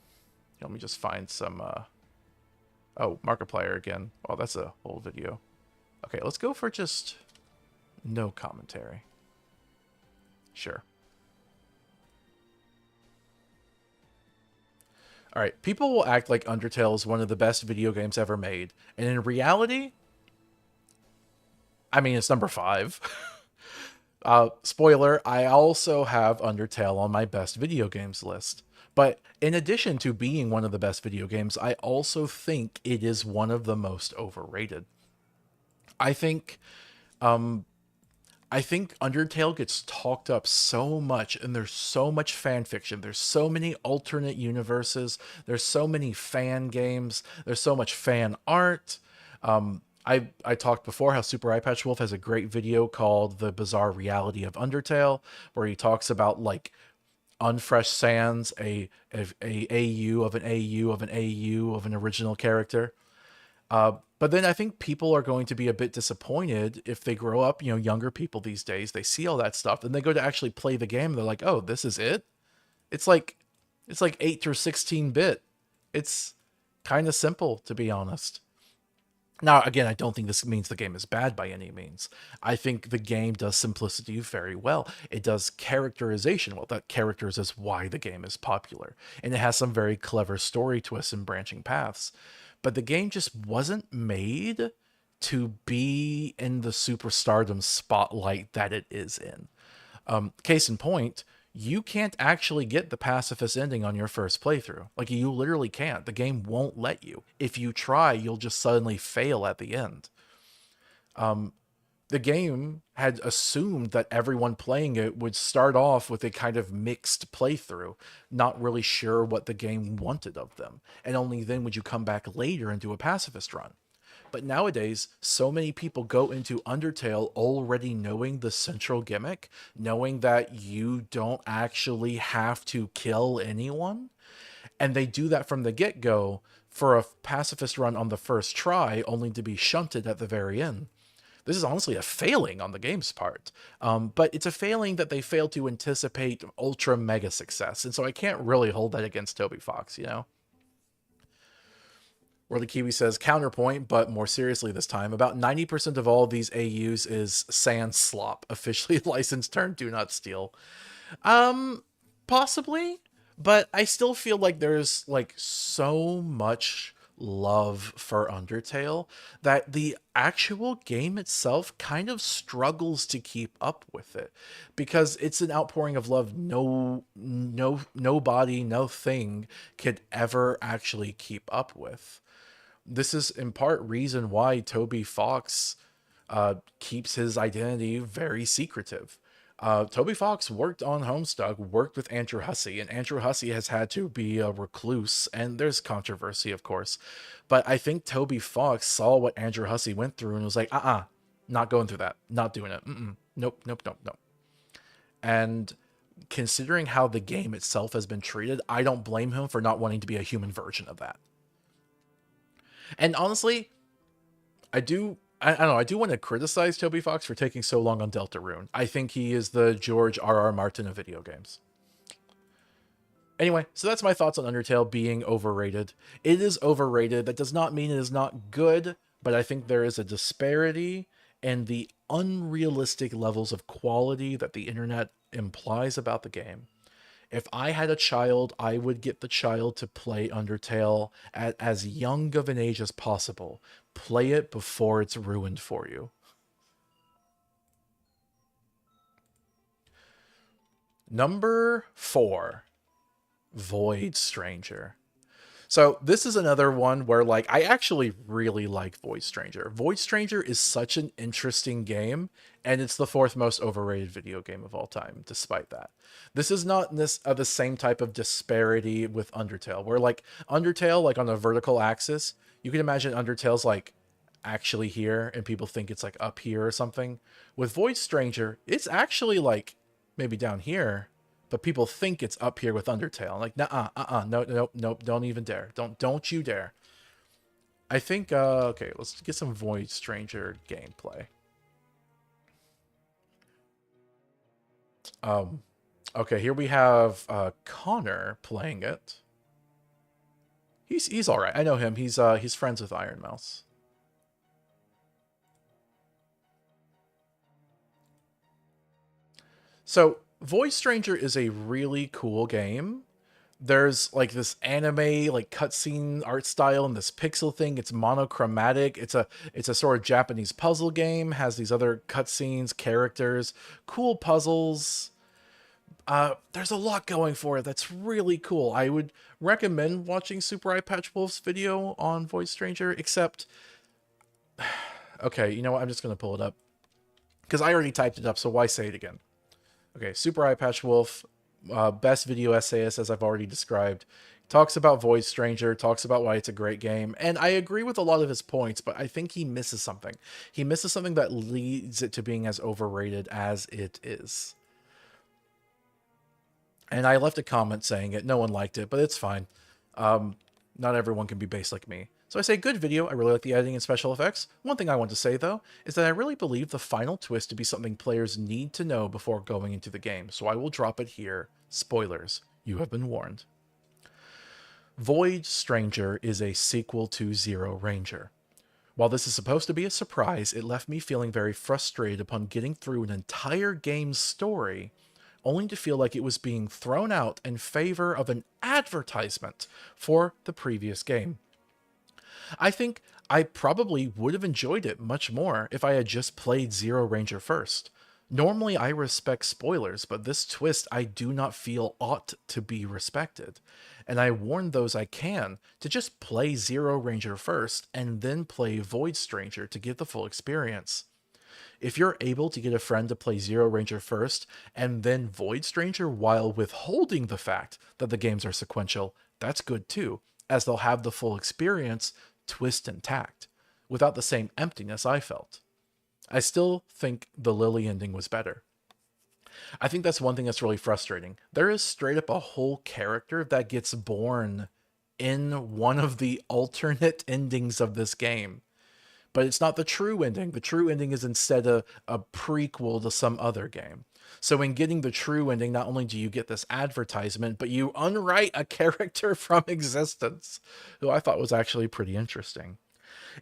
Let me just find some, oh, Markiplier again. Oh, that's a old video. Okay, let's go for just no commentary. Sure. All right, people will act like Undertale is one of the best video games ever made. And in reality, I mean, it's number 5. Spoiler, I also have Undertale on my best video games list. But in addition to being one of the best video games, I also think it is one of the most overrated. I think I think Undertale gets talked up so much, and there's so much fan fiction. There's so many alternate universes. There's so many fan games. There's so much fan art. I talked before how Super Eye Patch Wolf has a great video called "The Bizarre Reality of Undertale," where he talks about like Unfresh Sans, a AU of an AU of an AU of an original character. But then I think people are going to be a bit disappointed if they grow up, younger people these days, they see all that stuff, then they go to actually play the game, and they're like, oh, this is it? It's like 8 through 16-bit. It's kind of simple, to be honest. Now, again, I don't think this means the game is bad by any means. I think the game does simplicity very well. It does characterization well. That characters is why the game is popular. And it has some very clever story twists and branching paths. But the game just wasn't made to be in the superstardom spotlight that it is in. Case in point, you can't actually get the pacifist ending on your first playthrough. Like, you literally can't. The game won't let you. If you try, you'll just suddenly fail at the end. The game had assumed that everyone playing it would start off with a kind of mixed playthrough, not really sure what the game wanted of them. And only then would you come back later and do a pacifist run. But nowadays, so many people go into Undertale already knowing the central gimmick, knowing that you don't actually have to kill anyone. And they do that from the get-go for a pacifist run on the first try, only to be shunted at the very end. This is honestly a failing on the game's part. But it's a failing that they failed to anticipate ultra mega success. And so I can't really hold that against Toby Fox, Where the Kiwi says, counterpoint, but more seriously this time, about 90% of all these AUs is sand slop, officially licensed term do not steal. Possibly, but I still feel like there's like so much love for Undertale that the actual game itself kind of struggles to keep up with it because it's an outpouring of love nobody, no thing could ever actually keep up with. This is in part reason why Toby Fox keeps his identity very secretive. Toby Fox worked on Homestuck, worked with Andrew Hussey, and Andrew Hussey has had to be a recluse, and there's controversy, of course. But I think Toby Fox saw what Andrew Hussey went through and was like, not going through that, not doing it. Nope, nope, nope, nope. And considering how the game itself has been treated, I don't blame him for not wanting to be a human version of that. And honestly, I don't know. I do want to criticize Toby Fox for taking so long on Deltarune. I think he is the George R.R. Martin of video games. Anyway, so that's my thoughts on Undertale being overrated. It is overrated. That does not mean it is not good, but I think there is a disparity in the unrealistic levels of quality that the internet implies about the game. If I had a child, I would get the child to play Undertale at as young of an age as possible. Play it before it's ruined for you. Number 4, Void Stranger. So this is another one where like I actually really like Void Stranger. Void Stranger is such an interesting game, and it's the 4th most overrated video game of all time, despite that. This is not the same type of disparity with Undertale, where like Undertale, like on a vertical axis, you can imagine Undertale's like actually here, and people think it's like up here or something. With Void Stranger, it's actually like maybe down here, but people think it's up here with Undertale. Like, no, don't even dare. Don't you dare. I think, okay, let's get some Void Stranger gameplay. Okay, here we have Connor playing it. He's all right. I know him. He's friends with Iron Mouse. So Voice Stranger is a really cool game. There's like this anime like cutscene art style and this pixel thing. It's monochromatic. It's a sort of Japanese puzzle game. Has these other cutscenes, characters, cool puzzles. There's a lot going for it. That's really cool. I would recommend watching Super Eye Patch Wolf's video on Voice Stranger. Except, okay, you know what? I'm just gonna pull it up because I already typed it up. So why say it again? Okay, Super Eye Patch Wolf, best video essayist, as I've already described, talks about Void Stranger, talks about why it's a great game, and I agree with a lot of his points, but I think he misses something. He misses something that leads it to being as overrated as it is. And I left a comment saying it. No one liked it, but it's fine. Not everyone can be based like me. So I say, good video. I really like the editing and special effects. One thing I want to say, though, is that I really believe the final twist to be something players need to know before going into the game. So I will drop it here. Spoilers. You have been warned. Void Stranger is a sequel to Zero Ranger. While this is supposed to be a surprise, it left me feeling very frustrated upon getting through an entire game's story only to feel like it was being thrown out in favor of an advertisement for the previous game. I think I probably would have enjoyed it much more if I had just played Zero Ranger first. Normally I respect spoilers, but this twist I do not feel ought to be respected. And I warn those I can to just play Zero Ranger first and then play Void Stranger to get the full experience. If you're able to get a friend to play Zero Ranger first and then Void Stranger while withholding the fact that the games are sequential, that's good too, as they'll have the full experience, twist intact, without the same emptiness I felt. I still think the Lily ending was better. I think that's one thing that's really frustrating. There is straight up a whole character that gets born in one of the alternate endings of this game. But it's not the true ending. The true ending is instead a prequel to some other game. So in getting the true ending, not only do you get this advertisement, but you unwrite a character from existence, who I thought was actually pretty interesting.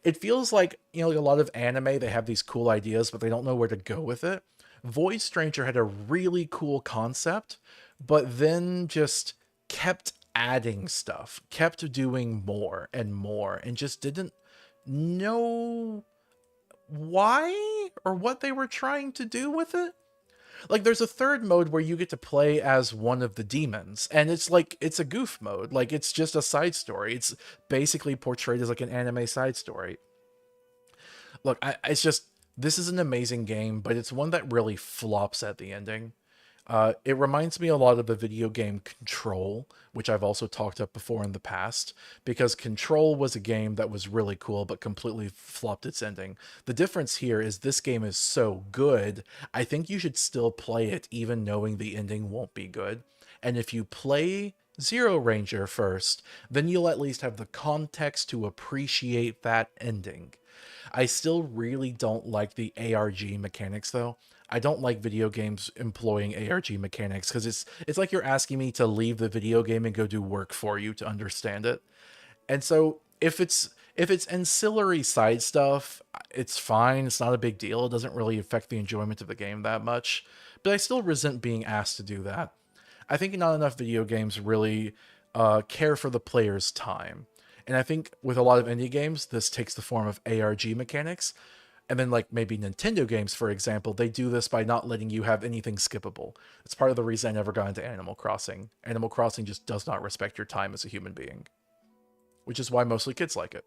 It feels like, like a lot of anime, they have these cool ideas, but they don't know where to go with it. Void Stranger had a really cool concept, but then just kept adding stuff, kept doing more and more, and just didn't know why or what they were trying to do with it. Like there's a third mode where you get to play as one of the demons, and it's like it's a goof mode. Like it's just a side story. It's basically portrayed as like an anime side story. Look, it's just this is an amazing game, but it's one that really flops at the ending. It reminds me a lot of the video game Control, which I've also talked up before in the past, because Control was a game that was really cool, but completely flopped its ending. The difference here is this game is so good, I think you should still play it even knowing the ending won't be good. And if you play Zero Ranger first, then you'll at least have the context to appreciate that ending. I still really don't like the ARG mechanics though. I don't like video games employing ARG mechanics because it's like you're asking me to leave the video game and go do work for you to understand it. And so if it's ancillary side stuff, it's fine. It's not a big deal. It doesn't really affect the enjoyment of the game that much. But I still resent being asked to do that. I think not enough video games really care for the player's time. And I think with a lot of indie games, this takes the form of ARG mechanics. And then like maybe Nintendo games, for example, they do this by not letting you have anything skippable. It's part of the reason I never got into Animal Crossing. Animal Crossing just does not respect your time as a human being, which is why mostly kids like it.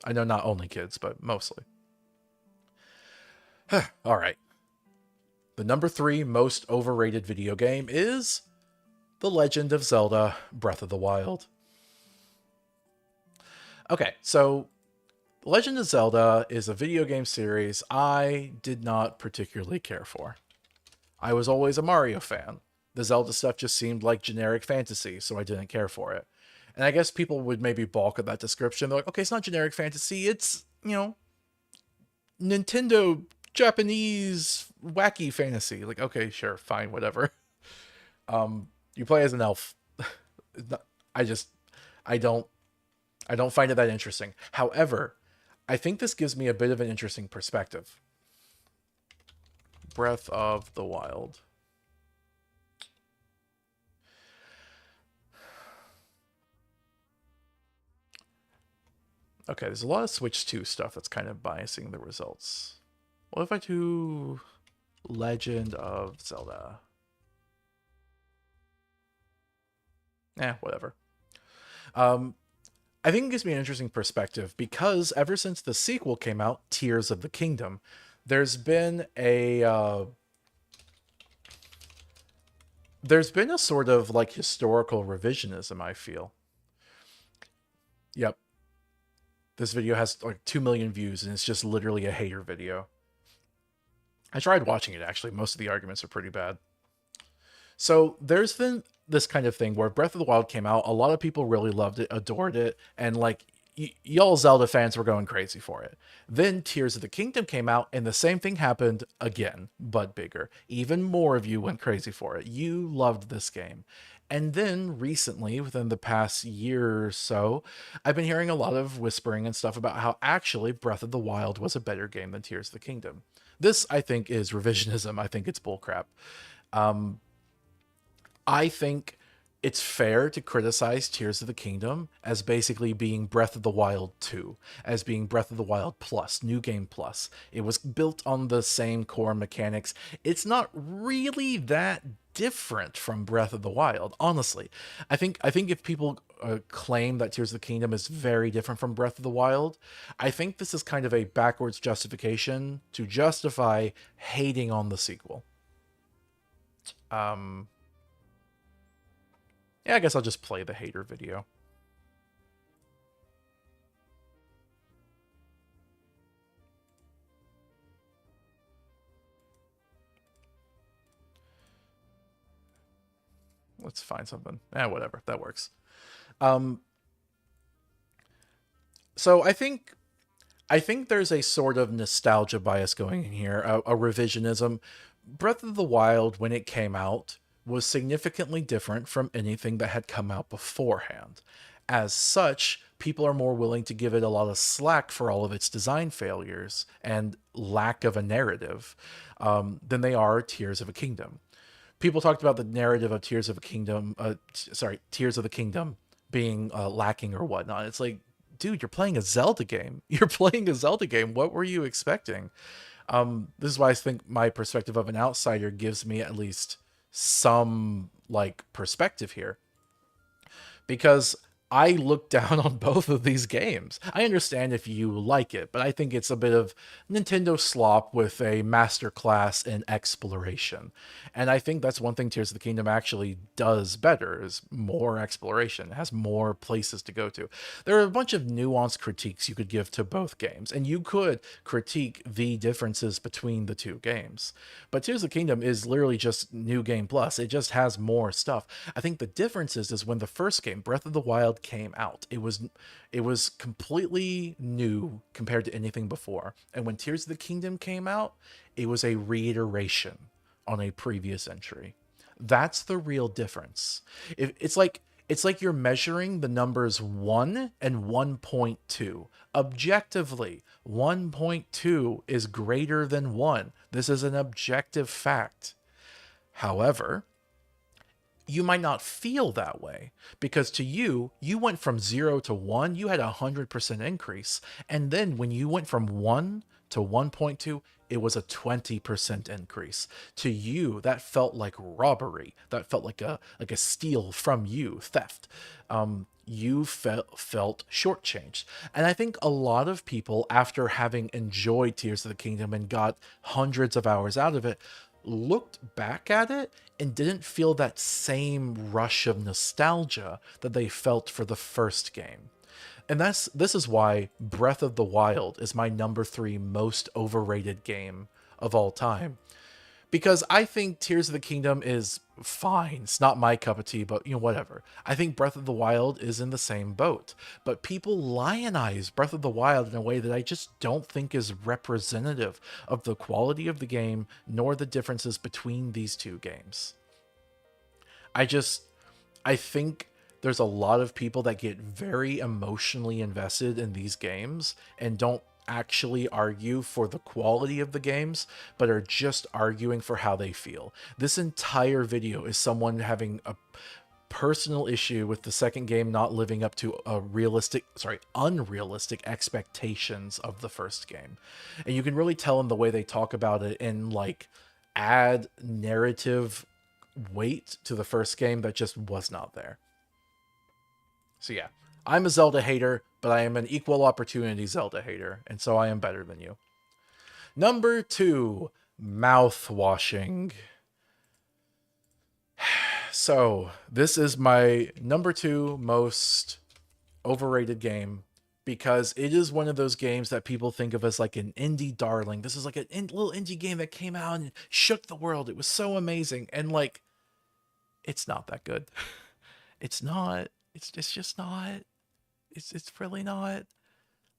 I know not only kids, but mostly. All right. The number 3 most overrated video game is The Legend of Zelda Breath of the Wild. Okay, so The Legend of Zelda is a video game series I did not particularly care for. I was always a Mario fan. The Zelda stuff just seemed like generic fantasy, so I didn't care for it. And I guess people would maybe balk at that description. They're like, okay, it's not generic fantasy, it's, Nintendo Japanese wacky fantasy. Like, okay, sure, fine, whatever. You play as an elf. I don't I don't find it that interesting. However, I think this gives me a bit of an interesting perspective. Breath of the Wild. Okay, there's a lot of Switch 2 stuff that's kind of biasing the results. What if I do Legend of Zelda? Whatever. Um, I think it gives me an interesting perspective because ever since the sequel came out, Tears of the Kingdom, there's been a sort of like historical revisionism, I feel. Yep. This video has like 2 million views and it's just literally a hater video. I tried watching it actually. Most of the arguments are pretty bad. So there's been this kind of thing where Breath of the Wild came out. A lot of people really loved it, adored it, and like y'all Zelda fans were going crazy for it. Then Tears of the Kingdom came out, and the same thing happened again, but bigger. Even more of you went crazy for it. You loved this game. And then recently, within the past year or so, I've been hearing a lot of whispering and stuff about how actually Breath of the Wild was a better game than Tears of the Kingdom. This, I think, is revisionism. I think it's bullcrap. I think it's fair to criticize Tears of the Kingdom as basically being Breath of the Wild 2, as being Breath of the Wild Plus, New Game Plus. It was built on the same core mechanics. It's not really that different from Breath of the Wild, honestly. I think if people claim that Tears of the Kingdom is very different from Breath of the Wild, I think this is kind of a backwards justification to justify hating on the sequel. Um, Yeah, I guess I'll just play the hater video. Let's find something. Whatever. That works. Um, so I think there's a sort of nostalgia bias going in here, a revisionism. Breath of the Wild, when it came out, was significantly different from anything that had come out beforehand. As such, people are more willing to give it a lot of slack for all of its design failures and lack of a narrative than they are Tears of a Kingdom. People talked about the narrative of Tears of the Kingdom being lacking or whatnot. It's like, dude, you're playing a Zelda game. You're playing a Zelda game. What were you expecting? This is why I think my perspective of an outsider gives me at least some like perspective here because I look down on both of these games. I understand if you like it, but I think it's a bit of Nintendo slop with a masterclass in exploration. And I think that's one thing Tears of the Kingdom actually does better is more exploration. It has more places to go to. There are a bunch of nuanced critiques you could give to both games, and you could critique the differences between the two games. But Tears of the Kingdom is literally just New Game Plus. It just has more stuff. I think the difference is when the first game, Breath of the Wild, came out. It was completely new compared to anything before. And when Tears of the Kingdom came out, it was a reiteration on a previous entry. That's the real difference. It's like you're measuring the numbers 1 and 1.2. Objectively, 1.2 is greater than 1. This is an objective fact. However, you might not feel that way because to you, you went from 0 to 1, you had a 100% increase. And then when you went from 1 to 1.2, it was a 20% increase. To you, that felt like robbery. That felt like a steal from you, theft. You felt shortchanged. And I think a lot of people, after having enjoyed Tears of the Kingdom and got hundreds of hours out of it, looked back at it and didn't feel that same rush of nostalgia that they felt for the first game. And this is why Breath of the Wild is my number 3 most overrated game of all time. Because I think Tears of the Kingdom is fine. It's not my cup of tea, but whatever. I think Breath of the Wild is in the same boat. But people lionize Breath of the Wild in a way that I just don't think is representative of the quality of the game nor the differences between these two games. I think there's a lot of people that get very emotionally invested in these games and don't actually argue for the quality of the games, but are just arguing for how they feel. This entire video is someone having a personal issue with the second game not living up to unrealistic expectations of the first game. And you can really tell in the way they talk about it and like add narrative weight to the first game that just was not there. So yeah, I'm a Zelda hater, but I am an equal opportunity Zelda hater, and so I am better than you. Number 2, mouth washing. So, this is my number 2 most overrated game because it is one of those games that people think of as like an indie darling. This is like a little indie game that came out and shook the world. It was so amazing. And like, it's not that good. It's not. It's just not. It's really not.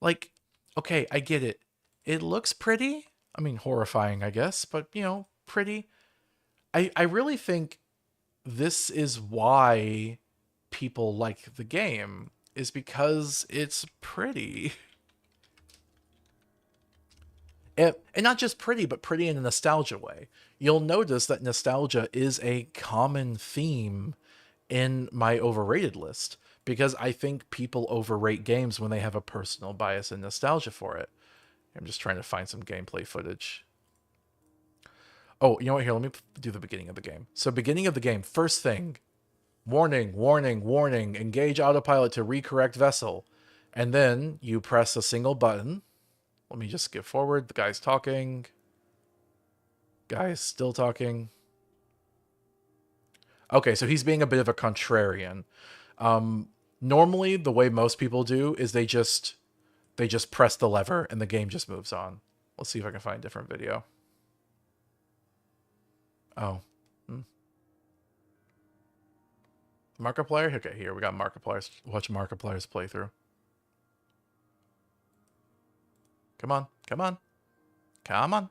Like, okay, I get it. It looks pretty. I mean, horrifying, I guess, but you know, pretty. I really think this is why people like the game, is because it's pretty. And not just pretty, but pretty in a nostalgia way. You'll notice that nostalgia is a common theme in my overrated list, because I think people overrate games when they have a personal bias and nostalgia for it. I'm just trying to find some gameplay footage. Oh, you know what? Here, let me do the beginning of the game. So beginning of the game, first thing, warning, warning, warning, engage autopilot to recorrect vessel. And then you press a single button. Let me just skip forward. The guy's talking. Guy's still talking. Okay, so he's being a bit of a contrarian. Normally, the way most people do is they just press the lever and the game just moves on. Let's see if I can find a different video. Oh. Markiplier? Okay, here, we got Markiplier's. Watch Markiplier's playthrough. Come on, come on. Come on.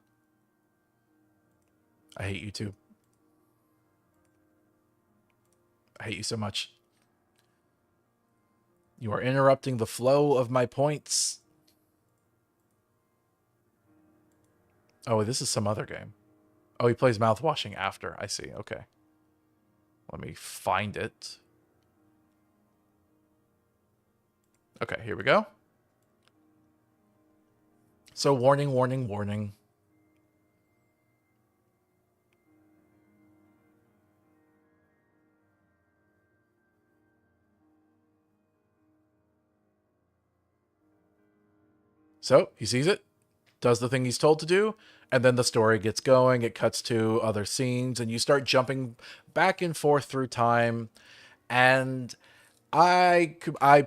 I hate you too. I hate you so much. You are interrupting the flow of my points. Oh, this is some other game. Oh, he plays mouthwashing after. I see. Okay. Let me find it. Okay, here we go. So warning, warning, warning. So he sees it, does the thing he's told to do, and then the story gets going. It cuts to other scenes, and you start jumping back and forth through time. And I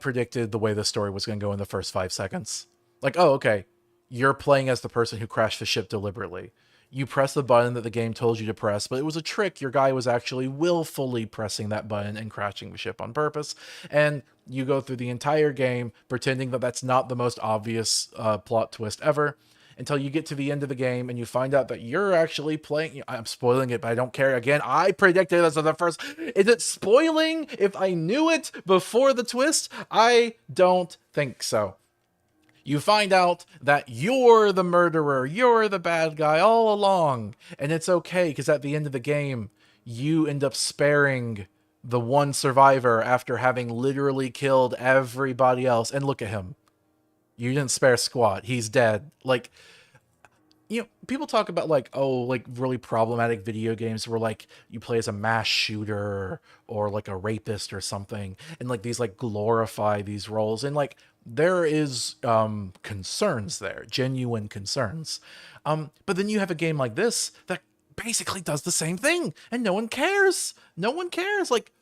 predicted the way the story was going to go in the first 5 seconds. Like, oh, okay, you're playing as the person who crashed the ship deliberately. You press the button that the game told you to press, but it was a trick. Your guy was actually willfully pressing that button and crashing the ship on purpose. And you go through the entire game pretending that that's not the most obvious plot twist ever, until you get to the end of the game and you find out that you're actually playing. I'm spoiling it, but I don't care. Again, I predicted this as the first. Is it spoiling if I knew it before the twist? I don't think so. You find out that you're the murderer, you're the bad guy all along. And it's okay, because at the end of the game, you end up sparing the one survivor after having literally killed everybody else. And look at him. You didn't spare squat. He's dead. Like, you know, people talk about like, oh, like really problematic video games where like you play as a mass shooter or like a rapist or something, and like these like glorify these roles, and like there is concerns there, genuine concerns. But then you have a game like this that basically does the same thing, and no one cares. No one cares. Like,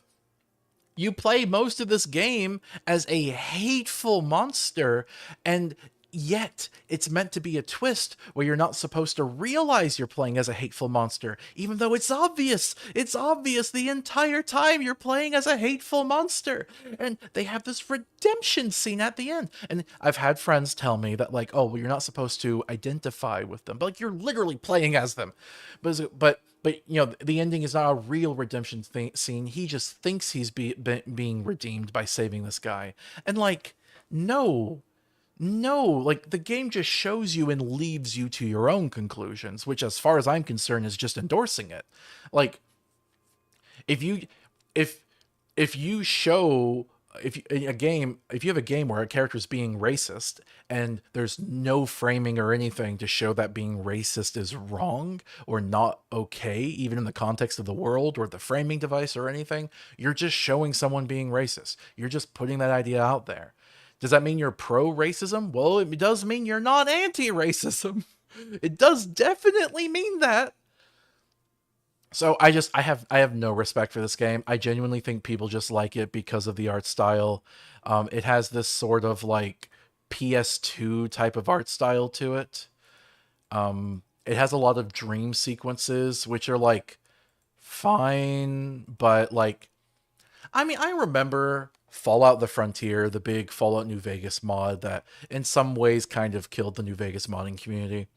you play most of this game as a hateful monster, and Yet, it's meant to be a twist where you're not supposed to realize you're playing as a hateful monster, even though it's obvious. It's obvious the entire time you're playing as a hateful monster. And they have this redemption scene at the end. And I've had friends tell me that, like, oh, well, you're not supposed to identify with them. But, like, you're literally playing as them. But you know, the ending is not a real redemption scene. He just thinks he's being redeemed by saving this guy. And, like, no. No, like the game just shows you and leaves you to your own conclusions, which as far as I'm concerned is just endorsing it. Like if you if if you show if you, in a game if you have a game where a character is being racist and there's no framing or anything to show that being racist is wrong or not okay even in the context of the world or the framing device or anything, you're just showing someone being racist. You're just putting that idea out there. Does that mean you're pro racism? Well, it does mean you're not anti racism. It does definitely mean that. So I have no respect for this game. I genuinely think people just like it because of the art style. It has this sort of like PS2 type of art style to it. It has a lot of dream sequences, which are like fine, but like I mean, I remember Fallout the Frontier, the big Fallout New Vegas mod that in some ways kind of killed the New Vegas modding community.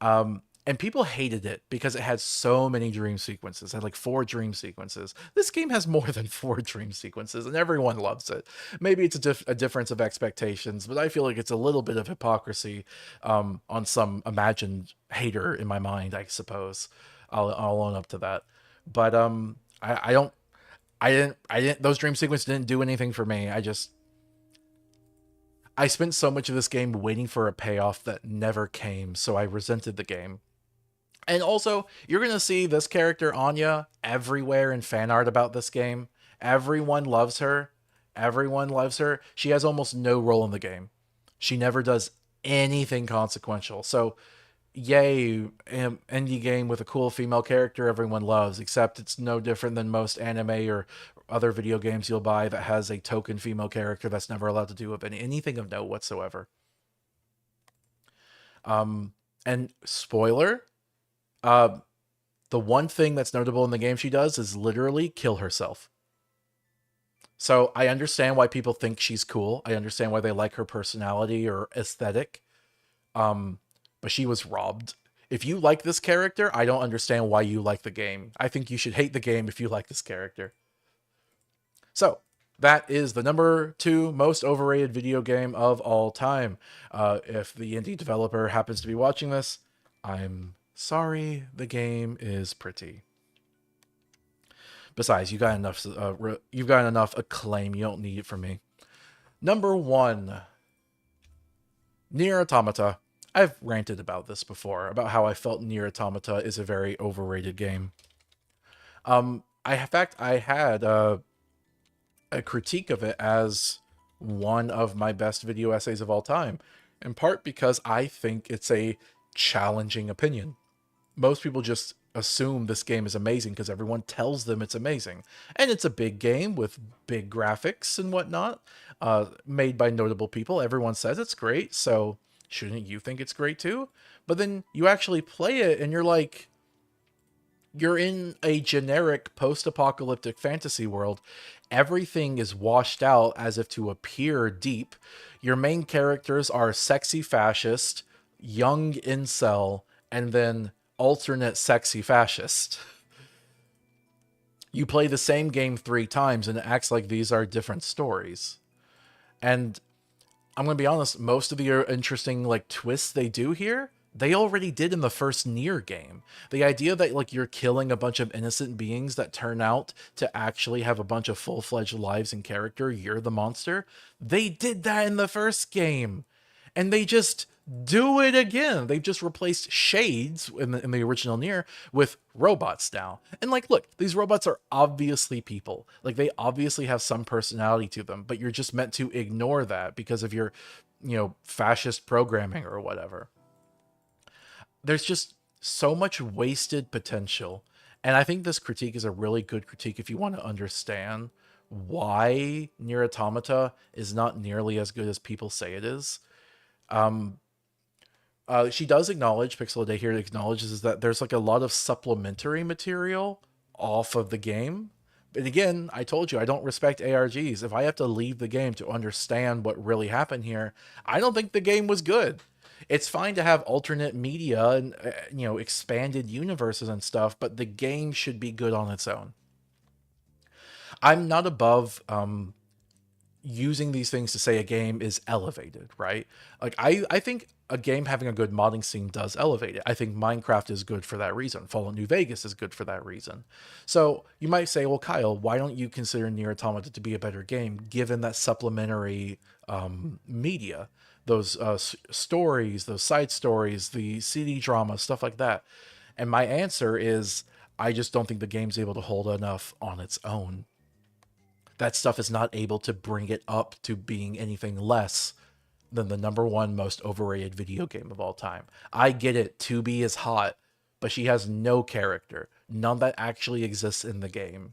And people hated it because it had so many dream sequences. It had like 4 dream sequences. This game has more than 4 dream sequences, and everyone loves it. Maybe it's a difference of expectations, but I feel like it's a little bit of hypocrisy on some imagined hater in my mind, I suppose. I'll own up to that. But I don't I didn't those dream sequences didn't do anything for me. I spent so much of this game waiting for a payoff that never came, so I resented the game. And also, you're going to see this character Anya everywhere in fan art about this game. Everyone loves her. Everyone loves her. She has almost no role in the game. She never does anything consequential. So yay, indie game with a cool female character everyone loves, except it's no different than most anime or other video games you'll buy that has a token female character that's never allowed to do with anything of note whatsoever. And spoiler, uh, the one thing that's notable in the game she does is literally kill herself. So I understand why people think she's cool. I understand why they like her personality or aesthetic. Um, but she was robbed. If you like this character, I don't understand why you like the game. I think you should hate the game if you like this character. So, that is the number 2 most overrated video game of all time. If the indie developer happens to be watching this, I'm sorry, the game is pretty. Besides, you've got enough acclaim. You don't need it from me. Number 1, Nier Automata. I've ranted about this before, about how I felt Nier Automata is a very overrated game. In fact, I had a critique of it as one of my best video essays of all time, in part because I think it's a challenging opinion. Most people just assume this game is amazing because everyone tells them it's amazing. And it's a big game with big graphics and whatnot, made by notable people. Everyone says it's great, so shouldn't you think it's great too? But then you actually play it and you're like, you're in a generic post-apocalyptic fantasy world. Everything is washed out as if to appear deep. Your main characters are sexy fascist, young incel, and then alternate sexy fascist. You play the same game 3 times and it acts like these are different stories. And I'm going to be honest, most of the interesting like twists they do here, they already did in the first Nier game. The idea that like you're killing a bunch of innocent beings that turn out to actually have a bunch of full-fledged lives and character, you're the monster, they did that in the first game. And they just do it again. They've just replaced shades in the original Nier with robots now. And like, look, these robots are obviously people. Like they obviously have some personality to them, but you're just meant to ignore that because of your, fascist programming or whatever. There's just so much wasted potential. And I think this critique is a really good critique if you want to understand why Nier Automata is not nearly as good as people say it is. She does acknowledge, Pixel a Day here acknowledges is that there's like a lot of supplementary material off of the game. But again, I told you I don't respect ARGs. If I have to leave the game to understand what really happened here, I don't think the game was good. It's fine to have alternate media and expanded universes and stuff, but the game should be good on its own. I'm not above using these things to say a game is elevated, right? Like I think a game having a good modding scene does elevate it. I think Minecraft is good for that reason. Fallout New Vegas is good for that reason. So you might say, well, Kyle, why don't you consider Nier Automata to be a better game given that supplementary media, those stories, those side stories, the CD drama, stuff like that? And my answer is, I just don't think the game's able to hold enough on its own. That stuff is not able to bring it up to being anything less than the number one most overrated video game of all time. I get it, 2B is hot, but she has no character, none that actually exists in the game.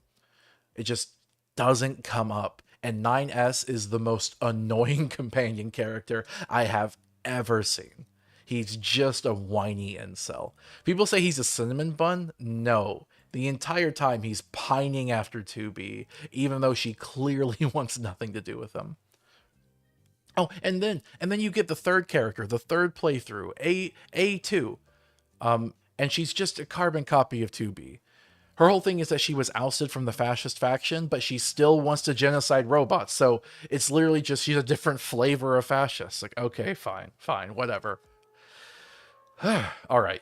It just doesn't come up. And 9S is the most annoying companion character I have ever seen. He's just a whiny incel. People say he's a cinnamon bun. No. The entire time he's pining after 2B, even though she clearly wants nothing to do with him. Oh, and then you get the third character, the third playthrough, A2. And she's just a carbon copy of 2B. Her whole thing is that she was ousted from the fascist faction, but she still wants to genocide robots. So it's literally just she's a different flavor of fascist. Like, okay, fine, whatever. All right.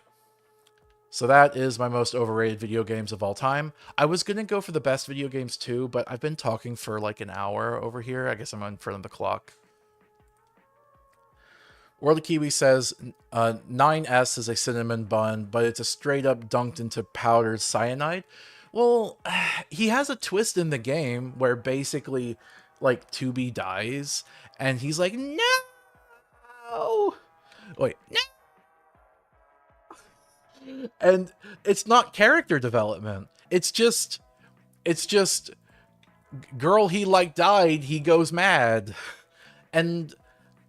So that is my most overrated video games of all time. I was going to go for the best video games too, but I've been talking for like an hour over here. I guess I'm in front of the clock. World of Kiwi says 9S is a cinnamon bun, but it's a straight up dunked into powdered cyanide. Well, he has a twist in the game where basically like 2B dies and he's like, no! Wait, no! And it's not character development. It's just girl he like died, he goes mad. And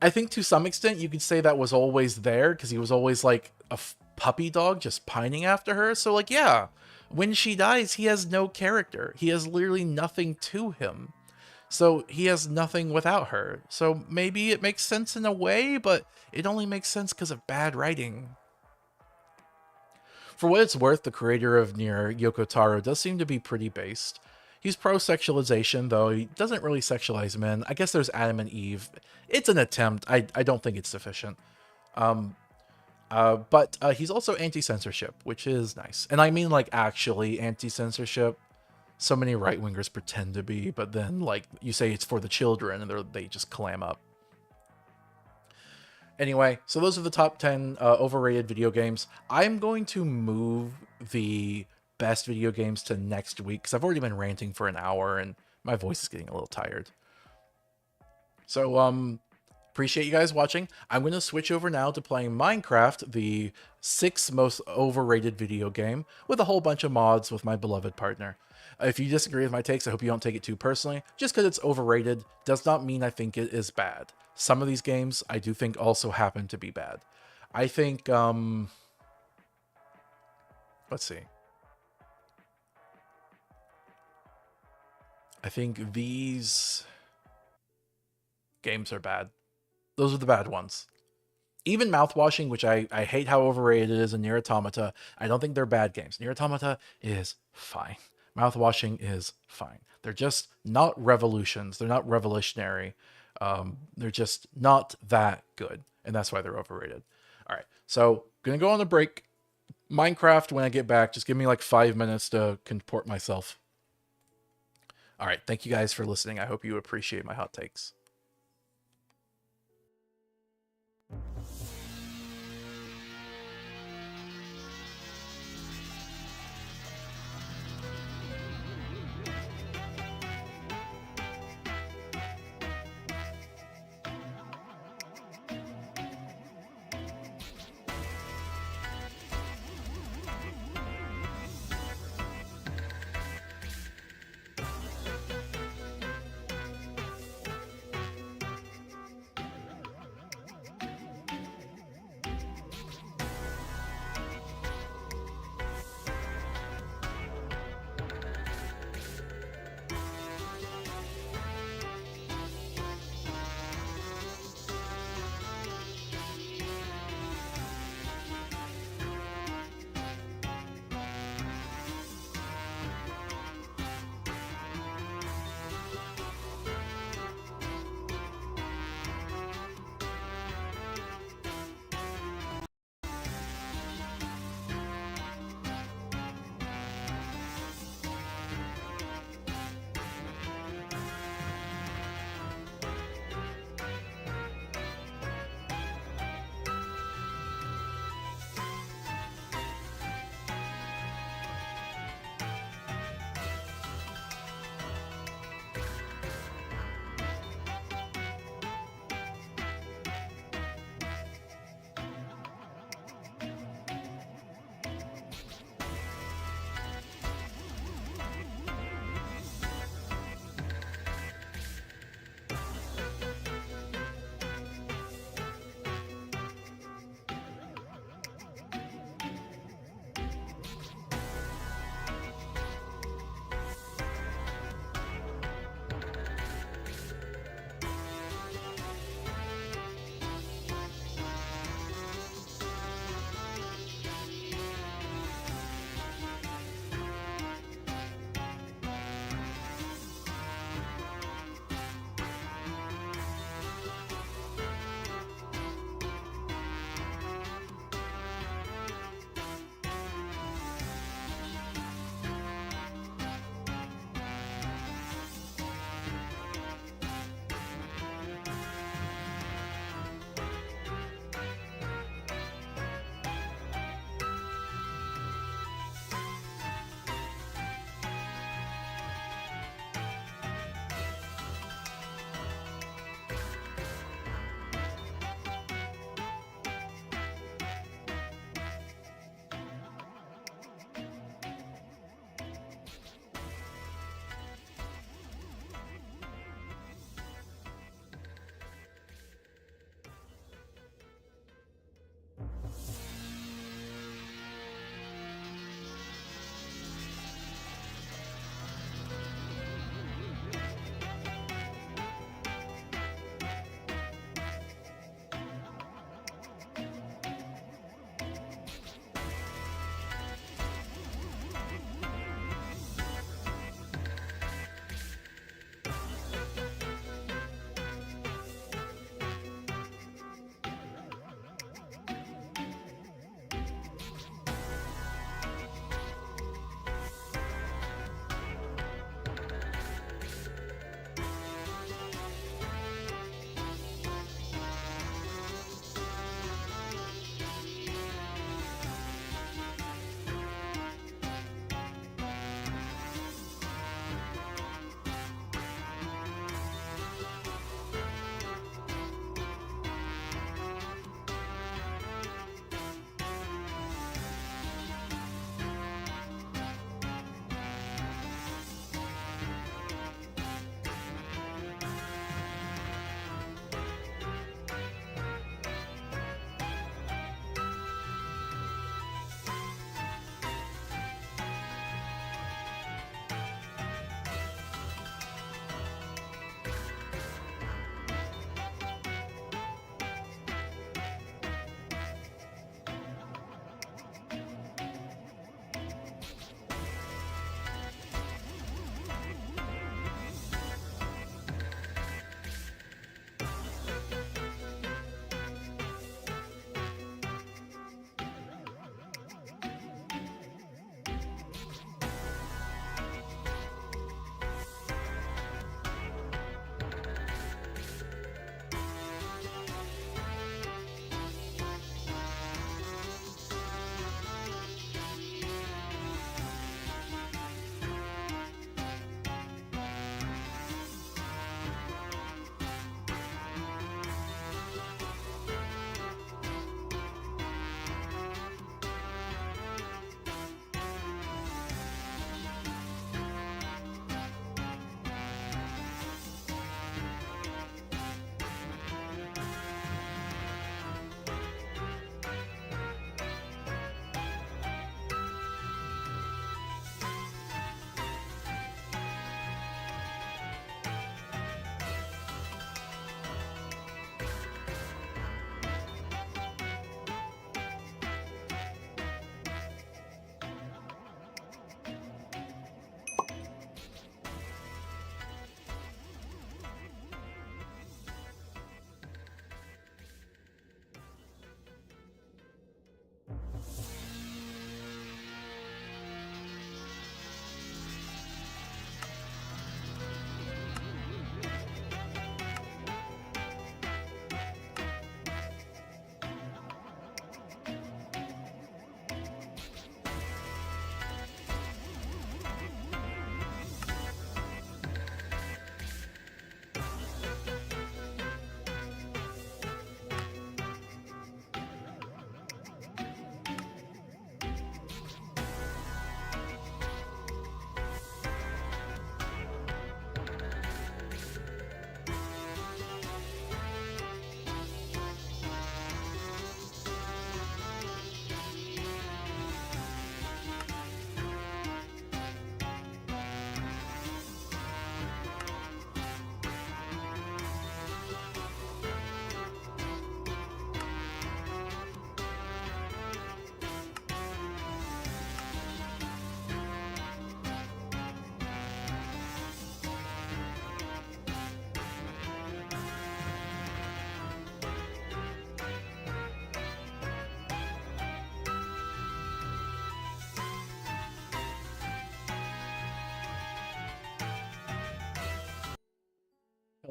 I think to some extent you could say that was always there because he was always like a puppy dog just pining after her. So like, yeah, when she dies, he has no character. He has literally nothing to him. So he has nothing without her. So maybe it makes sense in a way, but it only makes sense because of bad writing. For what it's worth, the creator of Nier, Yoko Taro, does seem to be pretty based. He's pro-sexualization, though. He doesn't really sexualize men. I guess there's Adam and Eve. It's an attempt. I don't think it's sufficient. But he's also anti-censorship, which is nice. And I mean, like, actually anti-censorship. So many right-wingers pretend to be, but then, like, you say it's for the children, and they just clam up. Anyway, so those are the top 10 overrated video games. I'm going to move the best video games to next week because I've already been ranting for an hour and my voice is getting a little tired. So, appreciate you guys watching. I'm going to switch over now to playing Minecraft, the 6th most overrated video game, with a whole bunch of mods with my beloved partner. If you disagree with my takes, I hope you don't take it too personally. Just because it's overrated does not mean I think it is bad. Some of these games I do think also happen to be bad. I think, let's see. I think these games are bad. Those are the bad ones. Even Mouthwashing, which I hate how overrated it is in Nier Automata, I don't think they're bad games. Nier Automata is fine. Mouthwashing is fine. They're just not revolutions. They're not revolutionary. They're just not that good. And that's why they're overrated. All right. So, going to go on a break. Minecraft, when I get back, just give me like 5 minutes to comport myself. All right. Thank you guys for listening. I hope you appreciate my hot takes.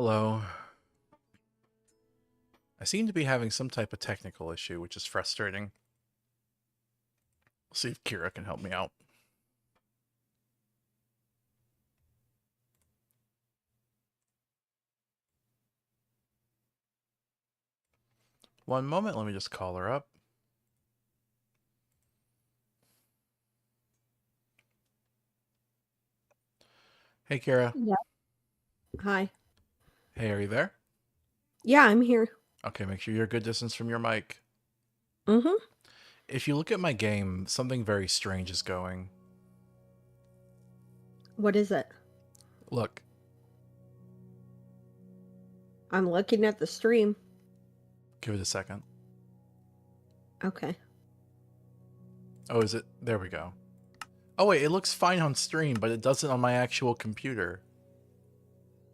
Hello. I seem to be having some type of technical issue, which is frustrating. We'll see if Kira can help me out. One moment, let me just call her up. Hey, Kira. Yeah. Hi. Hey, are you there? Yeah, I'm here. Okay, make sure you're a good distance from your mic. Mm-hmm. If you look at my game, something very strange is going. What is it? Look, I'm looking at the stream. give it a second. Okay. Oh, is it? There we go. Oh, wait, it looks fine on stream, but it doesn't on my actual computer.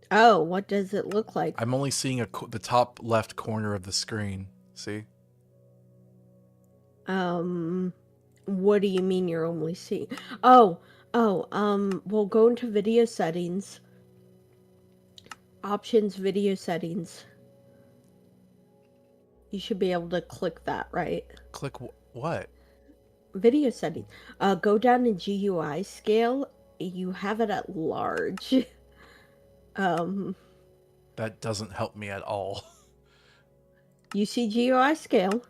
Oh, what does it look like? I'm only seeing the top left corner of the screen. See? Um, what do you mean you're only seeing? Oh, we'll go into video settings. Options, video settings. You should be able to click that, right? Click what? Video settings. Go down to GUI scale. You have it at large. Um, That doesn't help me at all. you see GUI scale.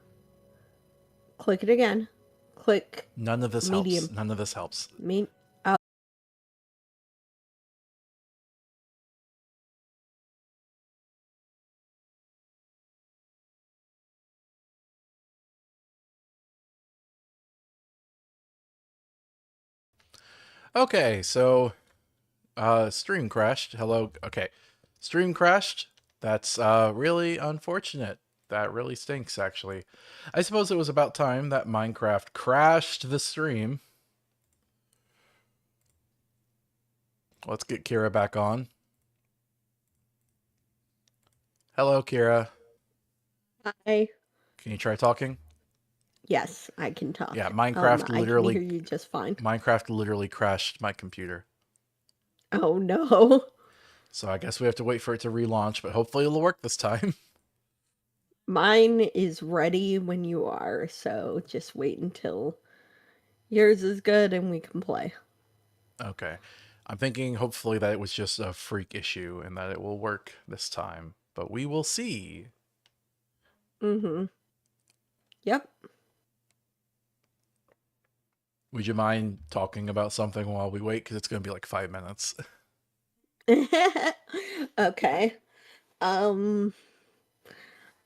Click it again. Click None of this helps. medium. None of this helps. Mean. Okay, so stream crashed. Hello. Okay. Stream crashed. That's really unfortunate. That really stinks actually. I suppose it was about time that Minecraft crashed the stream. Let's get Kira back on. Hello, Kira. Hi. Can you try talking? Yes, I can talk. Yeah, Minecraft I can literally hear you just fine. crashed my computer. Oh no. So I guess we have to wait for it to relaunch, but hopefully it'll work this time. Mine is ready when you are, so just wait until yours is good and we can play. Okay. I'm thinking hopefully that it was just a freak issue and that it will work this time, but we will see. Mm-hmm. Yep. Would you mind talking about something while we wait? Because it's going to be like 5 minutes. Okay. Um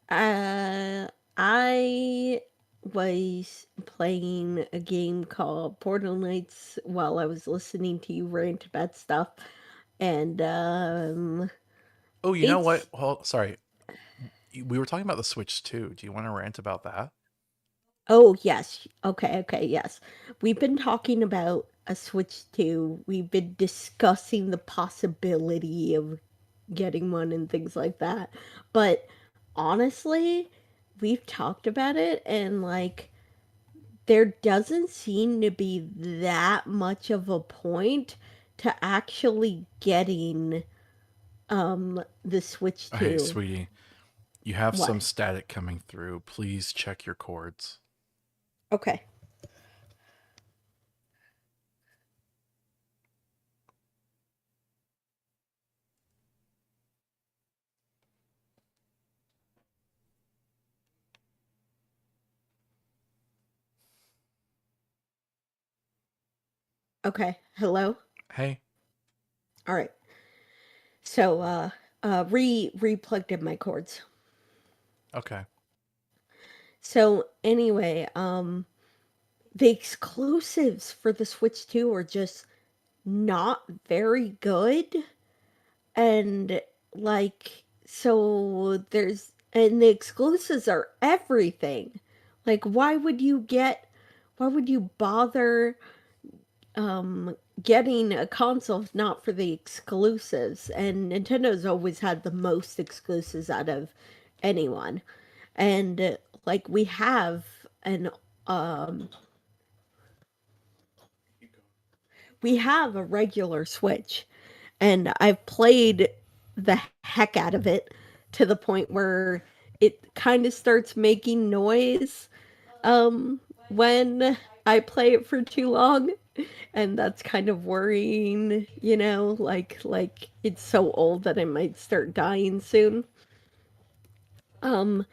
uh I was playing a game called Portal Knights while I was listening to you rant about stuff and Oh, you know what? it's Well, sorry. We were talking about the Switch too. Do you want to rant about that? oh, yes. Okay, okay, yes. We've been talking about a Switch 2. We've been discussing the possibility of getting one and things like that. But honestly, we've talked about it and there doesn't seem to be that much of a point to actually getting the Switch Hey, 2. sweetie, you have What? some static coming through. Please check your cords. Okay. Okay. Hello. Hey? All right. So re-plugged in my cords. Okay. So anyway, the exclusives for the Switch 2 are just not very good. And so the exclusives are everything. Like why would you bother getting a console if not for the exclusives? And Nintendo's always had the most exclusives out of anyone. And we have an um we have a regular Switch and I've played the heck out of it to the point where it kind of starts making noise when I play it for too long, and that's kind of worrying, like it's so old that it might start dying soon. Um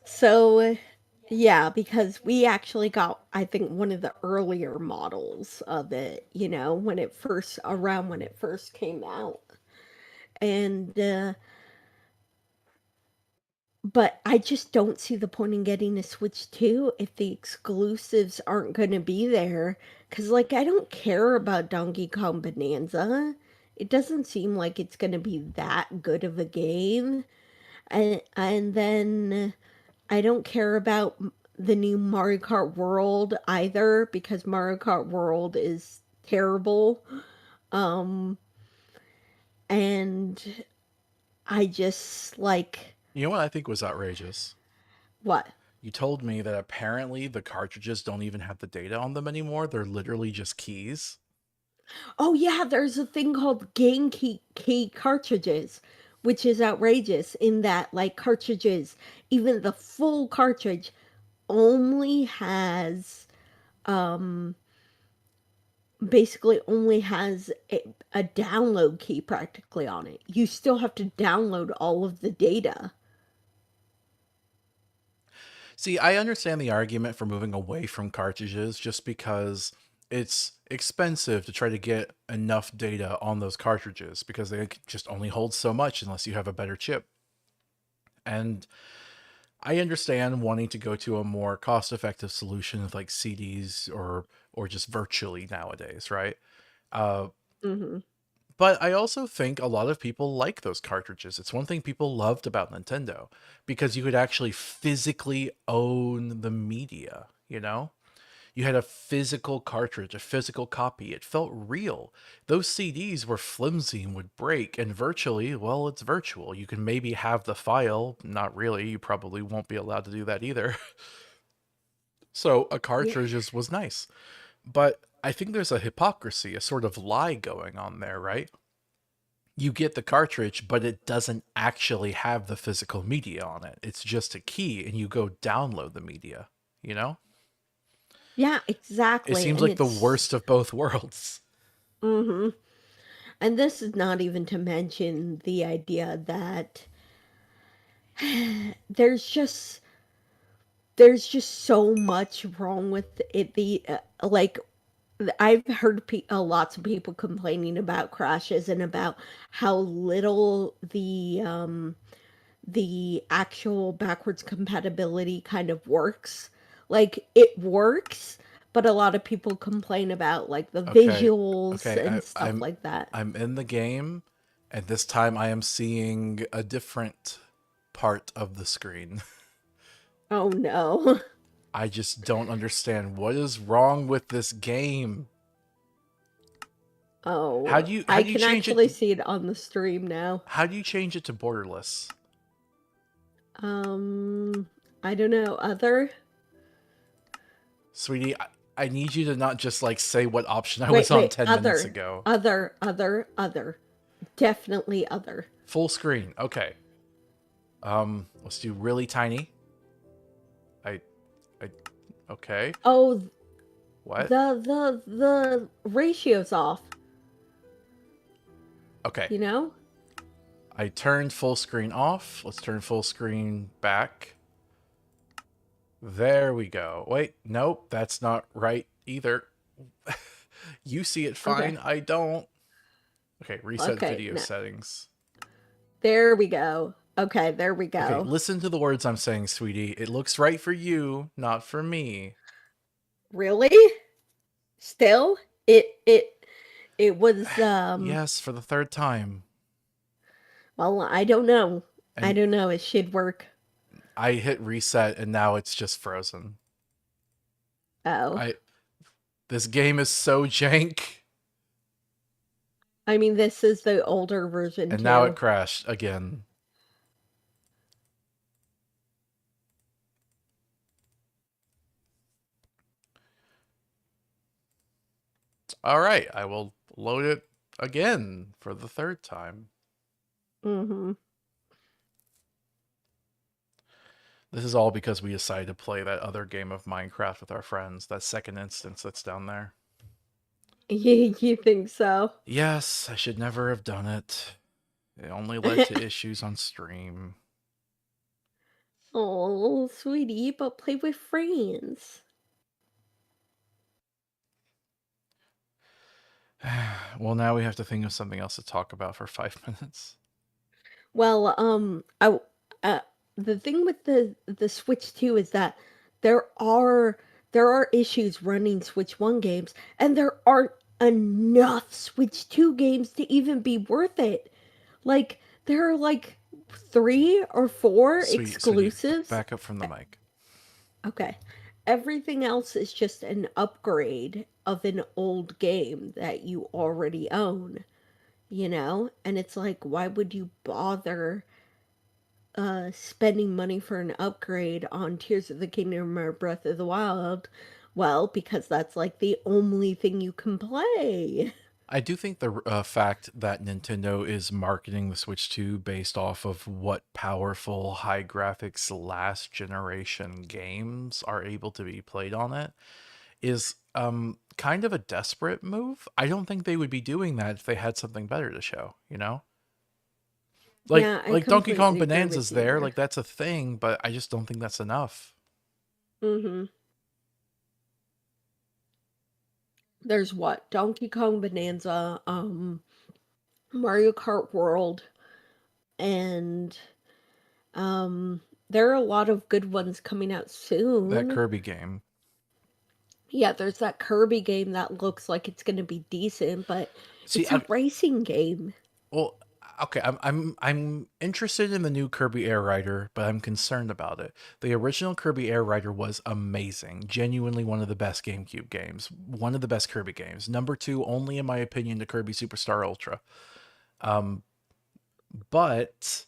so yeah, because we actually got, I think, one of the earlier models of it, when it first came out. And but I just don't see the point in getting a Switch 2 if the exclusives aren't going to be there. Because, like, I don't care about Donkey Kong Bonanza. It doesn't seem like it's going to be that good of a game. And then I don't care about the new Mario Kart World either because Mario Kart World is terrible. Um, and I just like You know what I think was outrageous? what? You told me that apparently the cartridges don't even have the data on them anymore. They're literally just keys. Oh yeah, there's a thing called key cartridges, which is outrageous in that like cartridges, even the full cartridge only has um basically only has a download key practically on it. You still have to download all of the data. See, I understand the argument for moving away from cartridges just because it's expensive to try to get enough data on those cartridges because they just only hold so much unless you have a better chip. And I understand wanting to go to a more cost-effective solution with like CDs or just virtually nowadays, right? Uh, Mhm. but I also think a lot of people like those cartridges. It's one thing people loved about Nintendo because you could actually physically own the media, you know? You had a physical cartridge, a physical copy. It felt real. Those CDs were flimsy and would break, and virtually, well, it's virtual. You can maybe have the file. Not really. You probably won't be allowed to do that either. So a Yeah. cartridge was nice. But I think there's a hypocrisy, a sort of lie going on there, right? You get the cartridge, but it doesn't actually have the physical media on it. It's just a key, and you go download the media, you know? Yeah, It exactly. seems And like the it's worst of both worlds. mhm. And this is not even to mention the idea that there's just there's just so much wrong with it. Like I've heard lots of people complaining about crashes and about how little the actual backwards compatibility kind of works. Like it works, but a lot of people complain about like the Okay, visuals okay. and stuff like that. I'm in the game, and this time I am seeing a different part of the screen. Oh no. I just don't understand what is wrong with this game. Oh, How I do you can change it? actually see it on the stream now. How do you change it to borderless, Um, I don't know. Other? sweetie? I need you to not just like say what option I was Wait, on wait. 10 minutes ago. Other. Definitely other. Full screen. Okay. Let's do really tiny. I, I. Okay. Oh, What? the ratio's off, Okay. you know? I turned full screen off. Let's turn full screen back. There we go. Wait, nope, that's not right either. You see it Okay. fine, I don't. Okay, reset Okay, video no. settings. There we go. Okay, there we Okay, go. listen to the words I'm saying, sweetie. It looks right for you, not for me. Really? Still? It was Yes, for the third time. well, I don't know. I And don't know. It should work. I hit reset and now it's just frozen. Oh. I This game is so jank. I mean, this is the older version And now it too. crashed again. All right, I will load it again for the third time. Mhm. This is all because we decided to play that other game of Minecraft with our friends, that second instance that's down there. You think so? Yes, I should never have done it. It only led to issues on stream. Oh, sweetie, but play with friends. Well, now we have to think of something else to talk about for 5 minutes. Well, uh, the thing with the Switch 2 is that there are there are issues running Switch 1 games, and there aren't enough Switch 2 games to even be worth it. Like, there are like 3 or 4 Sweetie, exclusives. back up from the mic. Okay. Everything else is just an upgrade of an old game that you already own, you know? And it's like, why would you bother spending money for an upgrade on Tears of the Kingdom or Breath of the Wild? Well, because that's like the only thing you can play. I do think the fact that Nintendo is marketing the Switch 2 based off of what powerful high graphics last generation games are able to be played on it is kind of a desperate move. I don't think they would be doing that if they had something better to show, you know? Yeah, I Like Donkey Kong completely agree Bonanza's with you there, there. like that's a thing, but I just don't think that's enough. Hmm. There's what? Donkey Kong Bonanza, Mario Kart World, and there are a lot of good ones coming out That soon. Kirby game. Yeah, there's that Kirby game that looks like it's going to be decent, but See, it's a racing game. well, okay, I'm interested in the new Kirby Air Rider, but I'm concerned about it. The original Kirby Air Rider was amazing, genuinely one of the best GameCube games, one of the best Kirby games. Number two, only in my opinion, to Kirby Superstar Ultra. But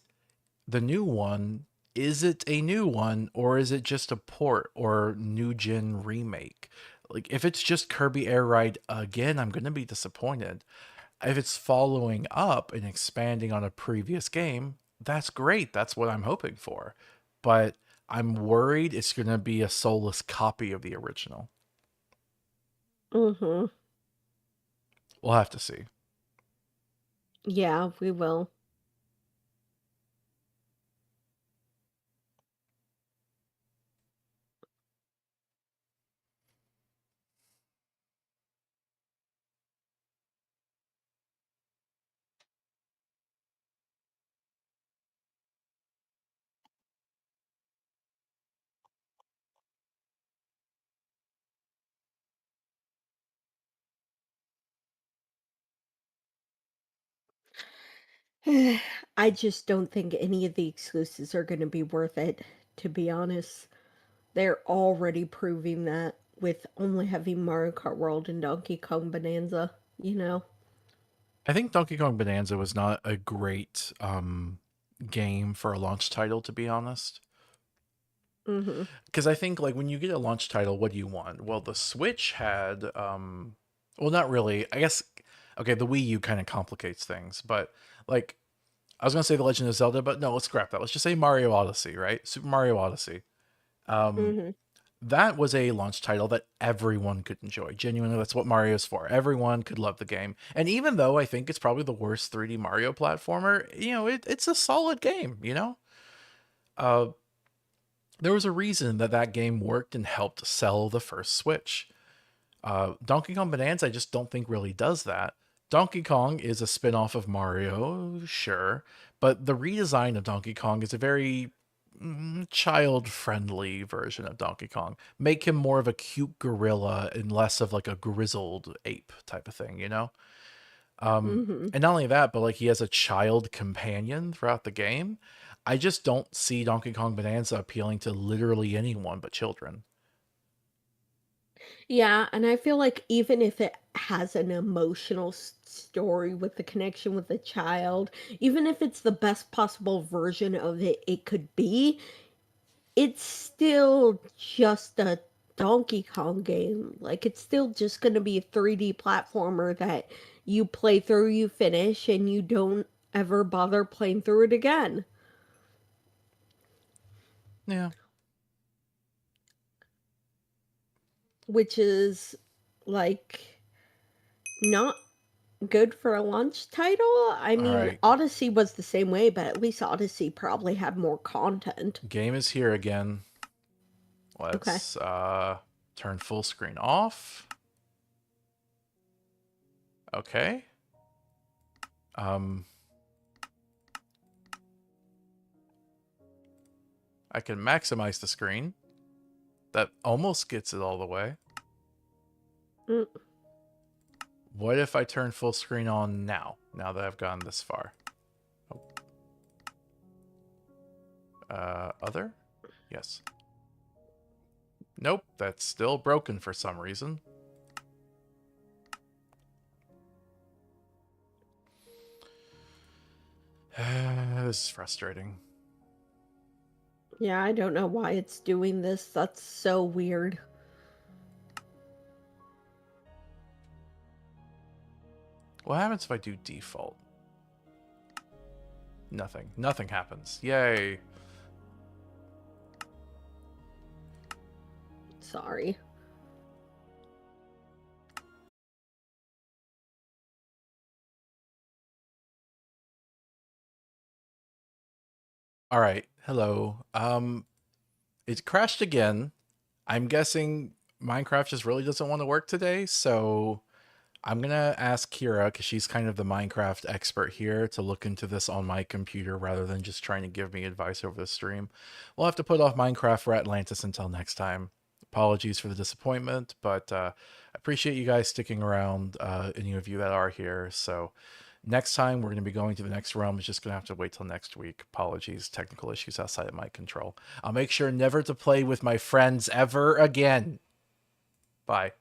the new one, is it a new one or is it just a port or new gen remake? Like if it's just Kirby Air Ride again, I'm going to be disappointed. If it's following up and expanding on a previous game, that's great. That's what I'm hoping for. But I'm worried it's going to be a soulless copy of the original. Mhm. We'll have to see. Yeah, we will. I just don't think any of the exclusives are going to be worth it, to be honest. They're already proving that with only having Mario Kart World and Donkey Kong Bonanza, you know? I think Donkey Kong Bonanza was not a great game for a launch title, to be honest. Mhm. Because I think like when you get a launch title, what do you want? Well, the Switch had well, not really. I guess okay, the Wii U kind of complicates things, but like I was gonna say The Legend of Zelda, but no, let's scrap that. Let's just say Mario Odyssey, right? Super Mario Odyssey. Um, Mhm. that was a launch title that everyone could enjoy. Genuinely, that's what Mario's for. Everyone could love the game. And even though I think it's probably the worst 3D Mario platformer, it's a solid game, you know? Uh, there was a reason that that game worked and helped sell the first Switch. Donkey Kong Bonanza, I just don't think really does that. Donkey Kong is a spin off of Mario, sure, but the redesign of Donkey Kong is a very child friendly version of Donkey Kong. Make him more of a cute gorilla and less of like a grizzled ape type of thing, you know? Mhm. And not only that, but like he has a child companion throughout the game. I just don't see Donkey Kong Bonanza appealing to literally anyone but children. Yeah, and I feel like even if it has an emotional story with the connection with the child, even if it's the best possible version of it could be, it's still just a Donkey Kong game. Like, it's still just gonna be a 3D platformer that you play through, you finish, and you don't. ever bother playing through it again, Yeah. which is like not good for a launch title. I All mean, right. Odyssey was the same way, but at least Odyssey probably had more content. Game is here again. Okay. Let's turn full screen off. Okay. Um, I can maximize the screen. That almost gets it all the way. Mm, What if I turn full screen on now? Now that I've gone this far. Oh. Other? Yes. Nope, that's still broken for some reason. This is frustrating. yeah, I don't know why it's doing this. That's so weird. What happens if I do default? Nothing. Nothing happens. Yay. Sorry. All right. Hello. It crashed again. I'm guessing Minecraft just really doesn't want to work today, so I'm gonna ask Kira, because she's kind of the Minecraft expert here, to look into this on my computer rather than just trying to give me advice over the stream. We'll have to put off Minecraft Ratlantis until next time. Apologies for the disappointment, but I appreciate you guys sticking around, any of you that are here. So next time we're going to be going to the next realm. It's just going to have to wait till next week. Apologies, technical issues outside of my control. I'll make sure never to play with my friends ever again. Bye.